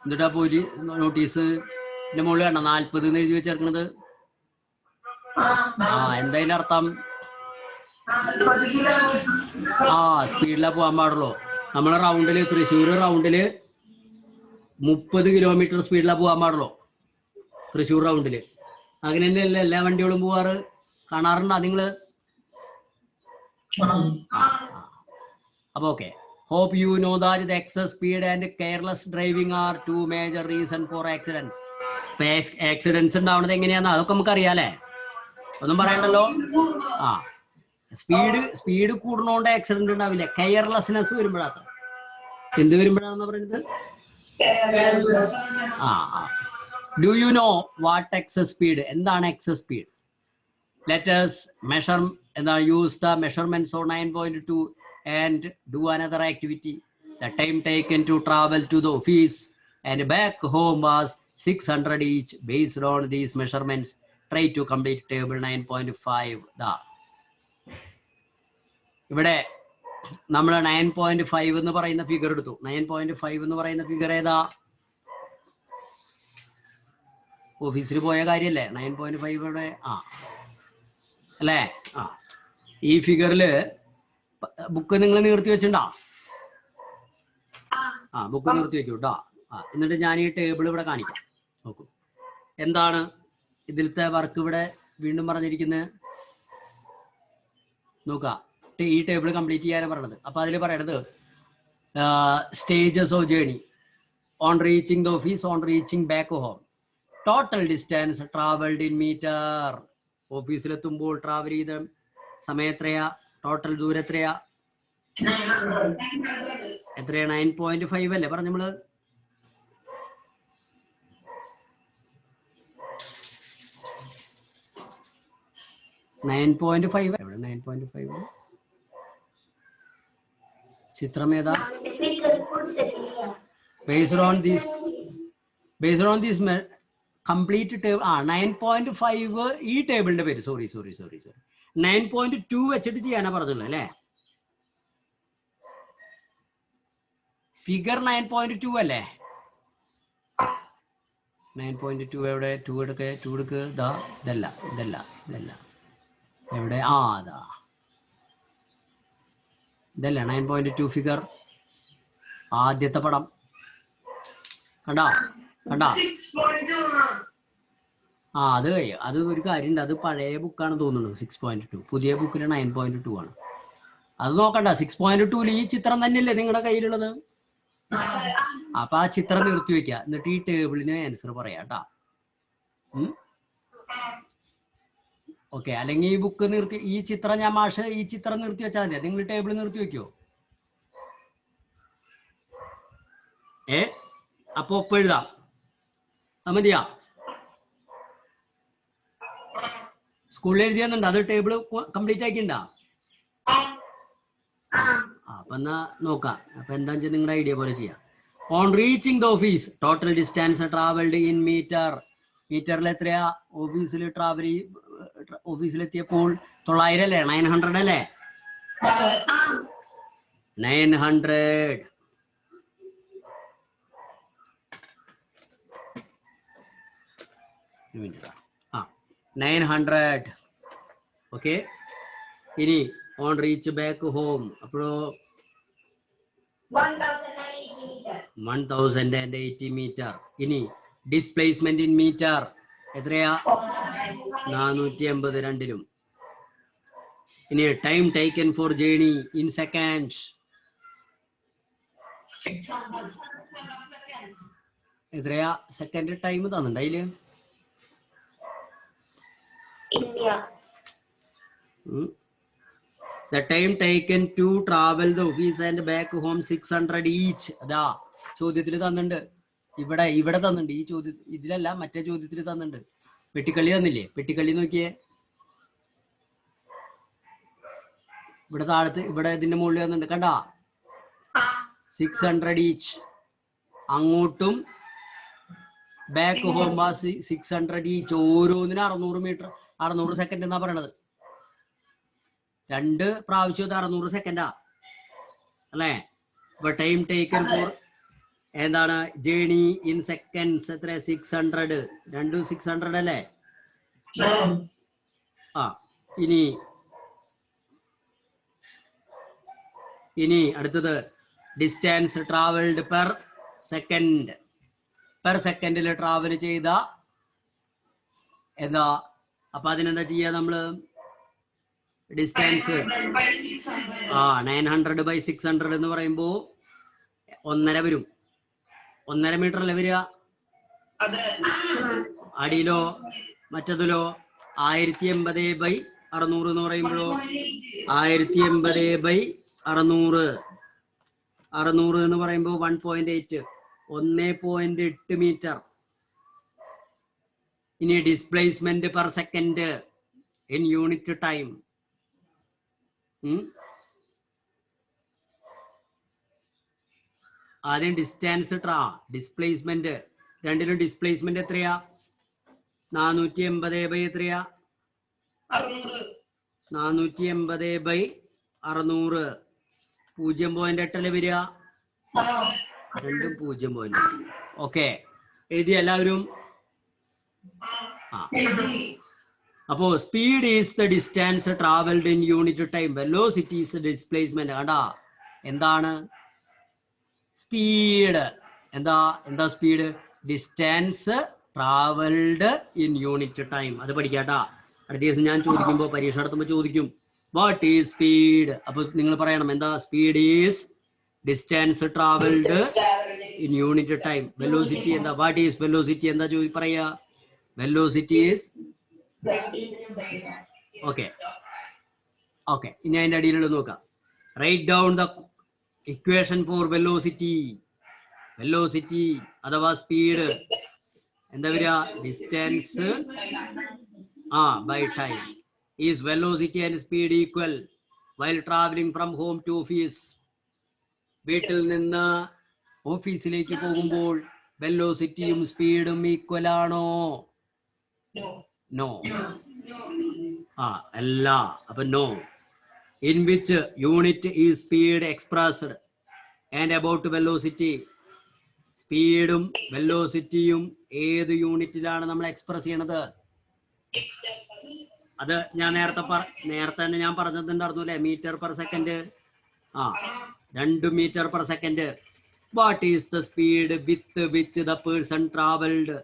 എന്നിട്ടാ പോയി നോട്ടീസ് മുകളിൽ കണ്ട 40 എന്ന് എഴുതി വെച്ചേർക്കണത്. എന്താ അതിന്റെ അർത്ഥം? സ്പീഡിലാ പോകാൻ പാടുള്ളൂ. നമ്മളെ റൗണ്ടില് തൃശ്ശൂർ റൗണ്ടില് 30 കിലോമീറ്റർ സ്പീഡിലാ പോകാൻ പാടുള്ളൂ. തൃശ്ശൂർ റൗണ്ടില് അങ്ങനെ തന്നെയല്ല എല്ലാ വണ്ടികളും പോവാറ്. കാണാറുണ്ടോ നിങ്ങള്? അപ്പൊ okay. Hope you know that the excess speed and careless driving are two major reasons for accidents. Accidents ഉണ്ടാവുന്നത് എങ്ങനെയാന്ന് അതൊക്കെ നമുക്ക് അറിയാലേ, ഒന്നും പറയണ്ടല്ലോ. സ്പീഡ് കൂടുന്നോണ്ട് ആക്സിഡന്റ് ഉണ്ടാവില്ല. കെയർലെസ്നെസ് വരുമ്പോഴാണ്. എന്ത് വരുമ്പോഴാണെന്ന് പറയുന്നത്? Do you know what excess speed? എന്താണ് excess speed? Let us measure use the measurements on 9.2 and do another activity. The time taken to travel to the office and back home was 600 each. Based on these measurements, try to complete table 9.5. ഇവിടെ നമ്മൾ 9.5 എന്ന് പറയുന്ന figure എടുത്തു. 9.5 എന്ന് പറയുന്ന figure ഏതാ? ഓഫീസിൽ പോയ കാര്യല്ലേ 9.5 ഇവിടെ. അല്ലേ? ഈ ഫിഗറില് ബുക്ക് നിങ്ങൾ നിർത്തി വെച്ചിട്ടുണ്ടോ? ബുക്ക് നിർത്തി വെക്കൂ കേട്ടോ. എന്നിട്ട് ഞാൻ ഈ ടേബിൾ ഇവിടെ കാണിക്കാം. നോക്കൂ, എന്താണ് ഇതിലത്തെ വർക്ക് ഇവിടെ വീണ്ടും പറഞ്ഞിരിക്കുന്നത് നോക്കുക. ഈ ടേബിൾ കംപ്ലീറ്റ് ചെയ്യാനാണ് പറയണത്. അപ്പൊ അതിൽ പറയണത് stages of journey on reaching the office, on reaching back home, total distance travelled in metre. ഓഫീസിലെത്തുമ്പോൾ ട്രാവൽ ചെയ്ത സമയം എത്രയാ? ടോട്ടൽ ദൂരം എത്രയാ? എത്രയാ? 9.5 അല്ലേ പറഞ്ഞു നമ്മള്? എവിടെ 9.5? ചിത്രം ഏതാ? based on this complete table. 9.5 ഈ ടേബിളിന്റെ പേര്. സോറി 9.2 വെച്ചിട്ട് ചെയ്യാനാ പറഞ്ഞുള്ളൂ അല്ലേ? ഫിഗർ 9.2 അല്ലേ? 9.2 എവിടെ? 2 എടുക്ക്. ഇതല്ല എവിടെ? അതാ ഇതല്ല 9.2 ഫിഗർ. ആദ്യത്തെ പടം കണ്ടാ? അത് ഒരു കാര്യമുണ്ട്. അത് പഴയ ബുക്കാണ് തോന്നുന്നു 6.2. പുതിയ ബുക്കിൽ 9.2 ആണ്. അത് നോക്കണ്ട. 6.2 ഈ ചിത്രം തന്നെയല്ലേ നിങ്ങളുടെ കയ്യിലുള്ളത്? അപ്പൊ ആ ചിത്രം നിർത്തി വെക്കുക. എന്നിട്ട് ഈ ടേബിളിന് ആൻസർ പറയാട്ടാ. ഓക്കെ. അല്ലെങ്കിൽ ഈ ബുക്ക് നിർത്തി, ഈ ചിത്രം ഈ ചിത്രം നിർത്തി വെച്ചാൽ മതി. നിങ്ങൾ ടേബിൾ നിർത്തി വെക്കോ? അപ്പൊ ഒപ്പം എഴുതാം. മതിയാ? സ്കൂളിൽ എഴുതിയെന്നുണ്ട്. അത് ടേബിൾ കംപ്ലീറ്റ് ആക്കിണ്ടാ? അപ്പൊ എന്നാ നോക്കാം. അപ്പൊ എന്താ വെച്ചാൽ നിങ്ങളുടെ ഐഡിയ പോലെ ചെയ്യാം. On reaching the office, total distance travelled in meter. മീറ്ററിൽ എത്രയാ? ഓഫീസിലെത്തിയപ്പോൾ 900 അല്ലേ? 900 അല്ലേ? 900. ആ 900. ഓക്കെ. ഇനി ഓൺ റീച്ച് ബാക്ക് ഹോം അപ്പോഴോ 1080 മീറ്റർ. ഇനി ഡിസ്പ്ലേസ്മെന്റ് ഇൻ മീറ്റർ എത്രയാ? 480 രണ്ടിലും. ഇനി time taken for journey in seconds എത്രയാ? സെക്കൻഡ് ടൈം തന്നിട്ടുണ്ട് അതില്. The time taken to travel the office and back home 600 each. അതാ ചോദ്യത്തിൽ തന്നിട്ടുണ്ട്. ഇവിടെ തന്നിട്ടുണ്ട്. ഈ ചോദ്യത്തിൽ ഇതിലല്ല, മറ്റേ ചോദ്യത്തിൽ തന്നിട്ടുണ്ട്. പെട്ടിക്കള്ളി തന്നില്ലേ? പെട്ടിക്കള്ളി നോക്കിയേ. ഇവിടെ താഴത്ത് ഇവിടെ ഇതിന്റെ മുകളിൽ തന്നിട്ടുണ്ട്. കണ്ടാ? 600 ഈച്ച്. അങ്ങോട്ടും ബാക്ക് ഹോം 600 ഈച്ച്. ഓരോന്നിനും 600 സെക്കൻഡ് എന്നാ പറയണത്. 2 പ്രാവശ്യം 600 സെക്കൻഡാ അല്ലേ? അപ്പൊ ടൈം ടേക്കൻ ഫോർ എന്താണ് ജേണി ഇൻ സെക്കൻഡ്സ് എത്ര? 600. 2 600 അല്ലേ? ഇനി അടുത്തത് distance travelled per second. Per സെക്കൻഡിൽ ട്രാവൽ ചെയ്ത എന്താ? അപ്പൊ അതിനെന്താ ചെയ്യാ നമ്മള്? ഡിസ്റ്റൻസ് 900/600 എന്ന് പറയുമ്പോ 1.5 വരും. 1.5 മീറ്റർ അല്ലേ വരിക? അടിയിലോ മറ്റതിലോ 1080/600 എന്ന് പറയുമ്പോഴോ 1080/600 എന്ന് പറയുമ്പോൾ 1.8 1.8 മീറ്റർ. ഇനി displacement per second in unit time. ആദ്യം ഡിസ്റ്റൻസ് ഡിസ്പ്ലേസ്മെന്റ്. രണ്ടിലും ഡിസ്പ്ലേസ്മെന്റ് എത്രയാ? 480 എത്രയാ? 480/600. 0.8 അല്ലേ വരിക? രണ്ടും 0.8. ഓക്കെ, എഴുതി എല്ലാവരും? അപ്പോ speed is the distance travelled in unit time. Velocity is displacement. കണ്ടാ എന്താണ് സ്പീഡ്? എന്താ speed? Distance travelled in unit time. അത് പഠിക്കാട്ടാ. അടുത്ത ദിവസം ഞാൻ ചോദിക്കുമ്പോ പരീക്ഷ നടത്തുമ്പോ ചോദിക്കും വാട്ട് ഈസ് സ്പീഡ്. അപ്പൊ നിങ്ങൾ പറയണം എന്താ? Speed is distance travelled in unit time. Velocity എന്താ? What is velocity? എന്താ പറയാ? Velocity is okay. ഇനി അതിന്റെ അടിയിലുള്ള നോക്കാം. Write down the equation for velocity. Velocity അഥവാ സ്പീഡ് എന്താ വരിക? Distance by time. Is velocity and speed equal while travelling from home to office. വീട്ടിൽ നിന്ന് ഓഫീസിലേക്ക് പോകുമ്പോൾ വെലോസിറ്റിയും സ്പീഡും ഈക്വൽ ആണോ? നോ. അല്ല. അപ്പൊ no. In which unit is speed expressed and about velocity. സ്പീഡും വെലോസിറ്റിയും ഏത് യൂണിറ്റിലാണ് നമ്മൾ എക്സ്പ്രസ് ചെയ്യണത്? അത് ഞാൻ നേരത്തെ തന്നെ ഞാൻ പറഞ്ഞിട്ടുണ്ടായിരുന്നു അല്ലെ? Meter per second. 2 meter per second. What is the speed with which the person travelled?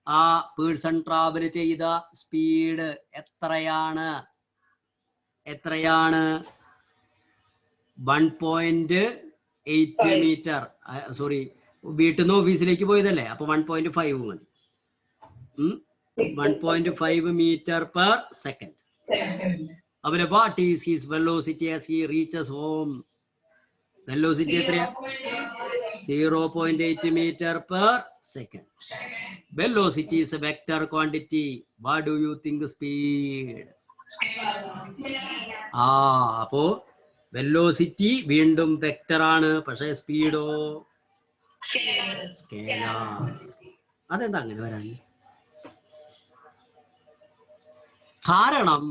ആ പേഴ്സൺ ട്രാവൽ ചെയ്ത സ്പീഡ് എത്രയാണ്? 1.8 മീറ്റർ. സോറി, വീട്ടിൽ നിന്ന് ഓഫീസിലേക്ക് പോയതല്ലേ? അപ്പൊ 1.5 മതി. 1.5 മീറ്റർ പെർ സെക്കൻഡ്. അതുപോലെ what is his velocity as he reaches home? Velocity എത്രയാ? 0.8 meter per second. Velocity is a vector quantity. What do you think speed? അപ്പോ വെലോസിറ്റി വീണ്ടും വെക്ടർ ആണ്, പക്ഷെ സ്പീഡോ സ്കേലാർ. അതെന്താ അങ്ങനെ വരാൻ കാരണം?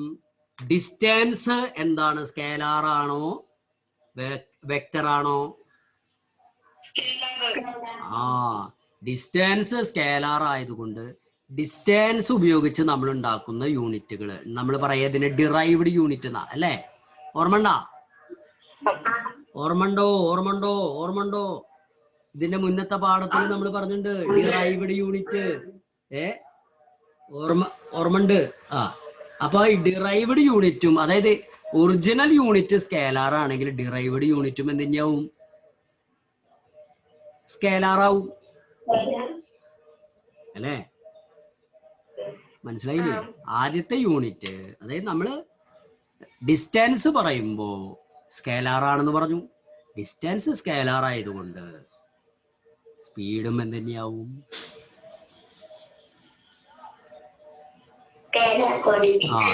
ഡിസ്റ്റൻസ് എന്താണ്? സ്കേലാർ ആണോ വെക്ടർ ആണോ? ഡിസ്റ്റൻസ് സ്കേലാർ ആയതുകൊണ്ട് ഡിസ്റ്റൻസ് ഉപയോഗിച്ച് നമ്മൾ ഉണ്ടാക്കുന്ന യൂണിറ്റുകൾ നമ്മൾ പറയാ ഇതിന് ഡിറൈവ്ഡ് യൂണിറ്റ് എന്നാ അല്ലേ? ഓർമ്മണ്ടോ? ഇതിന്റെ മുന്നത്തെ പാഠത്തിൽ നമ്മൾ പറഞ്ഞിട്ടുണ്ട് ഡിറൈവ്ഡ് യൂണിറ്റ്. ഓർമ്മണ്ട്? അപ്പൊ ഈ ഡിറൈവ്ഡ് യൂണിറ്റും, അതായത് ഒറിജിനൽ യൂണിറ്റ് സ്കേലാർ ആണെങ്കിൽ ഡിറൈവ്ഡ് യൂണിറ്റും എന്തിനാവും? സ്കേലാറാവും അല്ലേ? മനസ്സിലായില്ലേ? ആദ്യത്തെ യൂണിറ്റ്, അതായത് നമ്മള് ഡിസ്റ്റൻസ് പറയുമ്പോ സ്കേലാർ ആണെന്ന് പറഞ്ഞു. ഡിസ്റ്റൻസ് സ്കേലാർ ആയതുകൊണ്ട് സ്പീഡും എന്തുതന്നെയാവും?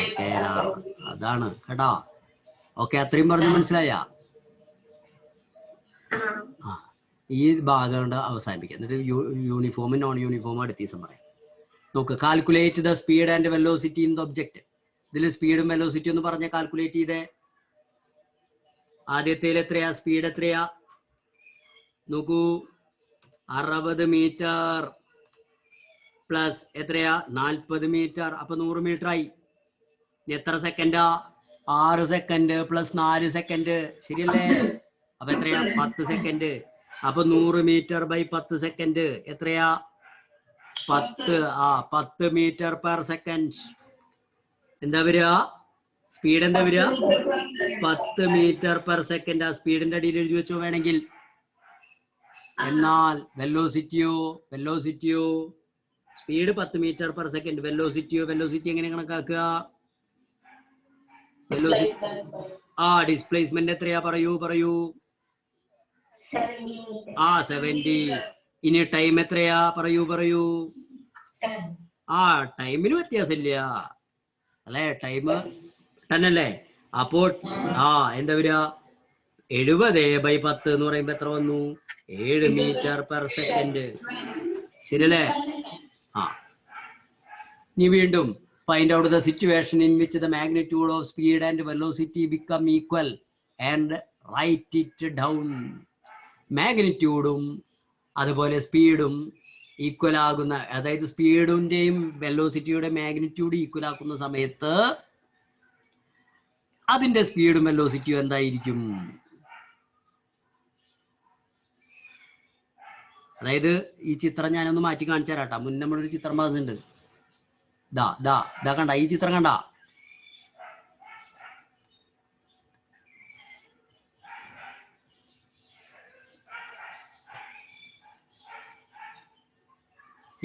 സ്കേലാർ. അതാണ് കേട്ടാ. ഓക്കെ, അത്രയും പറഞ്ഞു മനസ്സിലായ? ഈ ഭാഗം കൊണ്ട് അവസാനിപ്പിക്കാം. എന്നിട്ട് യൂണിഫോമും നോൺ യൂണിഫോമും അടുത്ത ദിവസം പറയാം. നോക്ക്. Calculate the speed and velocity in the object. ഇതിൽ സ്പീഡും വെലോസിറ്റി ഒന്ന് പറഞ്ഞ കാൽക്കുലേറ്റ് ചെയ്തേ. ആദ്യത്തേൽ എത്രയാ സ്പീഡ് എത്രയാ നോക്കൂ, 60 മീറ്റർ പ്ലസ് എത്രയാ 40 മീറ്റർ, അപ്പൊ 100 മീറ്റർ ആയി. എത്ര സെക്കൻഡാ? 6 സെക്കൻഡ് പ്ലസ് 4 സെക്കൻഡ്, ശരിയല്ലേ? അപ്പൊ എത്രയാ 10 സെക്കൻഡ്. അപ്പൊ 100 മീറ്റർ ബൈ 10 സെക്കൻഡ് എത്രയാ 10 മീറ്റർ പെർ സെക്കൻഡ്. എന്താ വരിക? സ്പീഡ് എന്താ വരിക? 10 മീറ്റർ പെർ സെക്കൻഡ്. ആ സ്പീഡിന്റെ അടിയിൽ എഴുതി വെച്ചോ വേണമെങ്കിൽ. എന്നാൽ വെലോസിറ്റിയോ speed 10 metre per second, velocity എങ്ങനെ കണക്കാക്കുക? ഡിസ്പ്ലേസ്മെന്റ് എത്രയാ? പറയൂ 70. ഇനി ടൈം എത്രയാ? പറയൂ. ടൈമിന് വ്യത്യാസമില്ല അല്ലെ, ടൈം 10 അല്ലേ? അപ്പോൾ എന്താ വരിക? 70/10 എന്ന് പറയുമ്പോ എത്ര വന്നു? 7 മീറ്റർ പെർ സെക്കൻഡ്, ശരിയല്ലേ? ഇനി വീണ്ടും find out the situation in which the magnitude of speed and velocity become equal and write it down. മാഗ്നിറ്റ്യൂഡും അതുപോലെ സ്പീഡും ഈക്വൽ ആകുന്ന, അതായത് സ്പീഡിന്റെയും വെലോസിറ്റിയുടെ മാഗ്നിറ്റ്യൂഡ് ഈക്വൽ ആക്കുന്ന സമയത്ത് അതിന്റെ സ്പീഡും വെലോസിറ്റിയും എന്തായിരിക്കും? അതായത് ഈ ചിത്രം ഞാനൊന്ന് മാറ്റി കാണിച്ചു തരാട്ടാ. മുന്നേ നമ്മളൊരു ചിത്രം പറഞ്ഞിട്ടുണ്ട്. ദാ കണ്ട, ഈ ചിത്രം കണ്ട?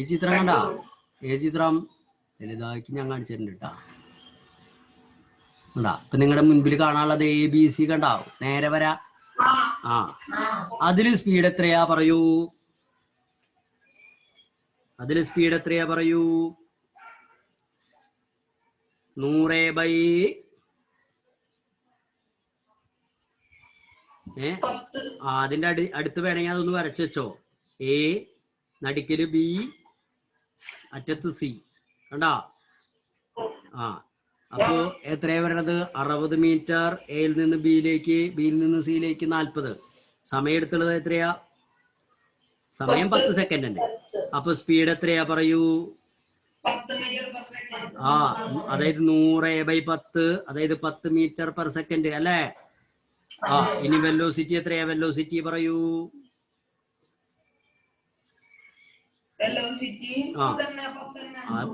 ഈ ചിത്രം കണ്ട? ഏത് ചിത്രം? വലുതാക്കി ഞാൻ കാണിച്ചിട്ടുണ്ട് കേട്ടാ. കണ്ടാ? ഇപ്പൊ നിങ്ങളുടെ മുൻപിൽ കാണാനുള്ളത് ABC കണ്ടാ? നേരെ വരാ. അതില് സ്പീഡ് എത്രയാ? പറയൂ. അതില് സ്പീഡ് എത്രയാ? പറയൂ. 100/. അതിന്റെ അടുത്ത് വേണമെങ്കിൽ അതൊന്ന് വരച്ചു വെച്ചോ. A, നടുക്കില് B, അറ്റത്ത് C. കണ്ടാ? അപ്പോ എത്രയാ വരണത്? 60 മീറ്റർ. എയിൽ നിന്ന് ബിയിലേക്ക്, ബിയിൽ നിന്ന് സിയിലേക്ക് 40. സമയം എടുത്തുള്ളത് എത്രയാ? സമയം 10 സെക്കൻഡ് ഉണ്ട്. അപ്പൊ സ്പീഡ് എത്രയാ? പറയൂ. അതായത് 100/10, അതായത് 10 മീറ്റർ പെർ സെക്കൻഡ് അല്ലേ? ഇനി വെലോസിറ്റി എത്രയാ? വെലോസിറ്റി പറയൂ.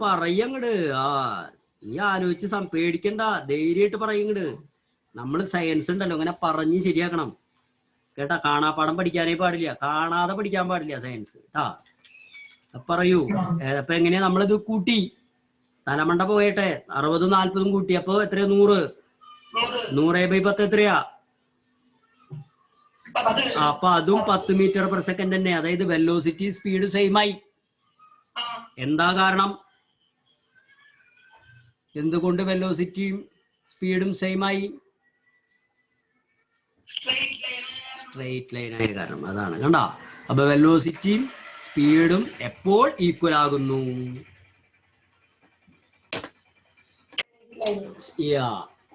പറയങ്ങട്. നീ ആലോചിച്ച് പേടിക്കണ്ട, ധൈര്യമായിട്ട് പറയങ്ങട്. നമ്മള് സയൻസ് ഉണ്ടല്ലോ, ഇങ്ങനെ പറഞ്ഞ് ശരിയാക്കണം കേട്ടാ. കാണാപ്പാടം പഠിക്കാനേ പാടില്ല, കാണാതെ പഠിക്കാൻ പാടില്ല സയൻസ് കേട്ടാ. പറയൂ. അപ്പൊ എങ്ങനെയാ നമ്മളിത് കൂട്ടി? തലമണ്ട പോയട്ടെ. 60 40 കൂട്ടി അപ്പൊ എത്രയാ? 100. 100/10 എത്രയാ? അപ്പൊ അതും 10 മീറ്റർ പെർ സെക്കൻഡ് തന്നെ. അതായത് വെലോസിറ്റി സ്പീഡ് സെയിം ആയി. എന്താ കാരണം? എന്തുകൊണ്ട് വെലോസിറ്റിയും സ്പീഡും സെയിം ആയി? സ്ട്രെയിറ്റ് ലൈൻ ആയ കാരണം. അതാണ് കണ്ടാ? അപ്പൊ വെലോസിറ്റിയും സ്പീഡും എപ്പോൾ ഈക്വൽ ആകുന്നു?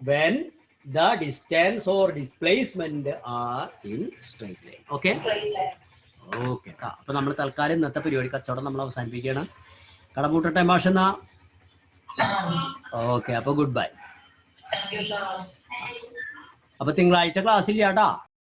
when the distance or displacement are in straight line. Okay. അപ്പൊ നമ്മൾ തൽക്കാലം ഇന്നത്തെ പരിപാടി കച്ചവടം നമ്മൾ അവസാനിപ്പിക്കുകയാണ്. കടപൂട്ടട്ടെ മാഷെന്നാ. ഓക്കെ, അപ്പൊ ഗുഡ് ബൈ. അപ്പൊ തിങ്കളാഴ്ച ക്ലാസ്സില്ല കേട്ടാ.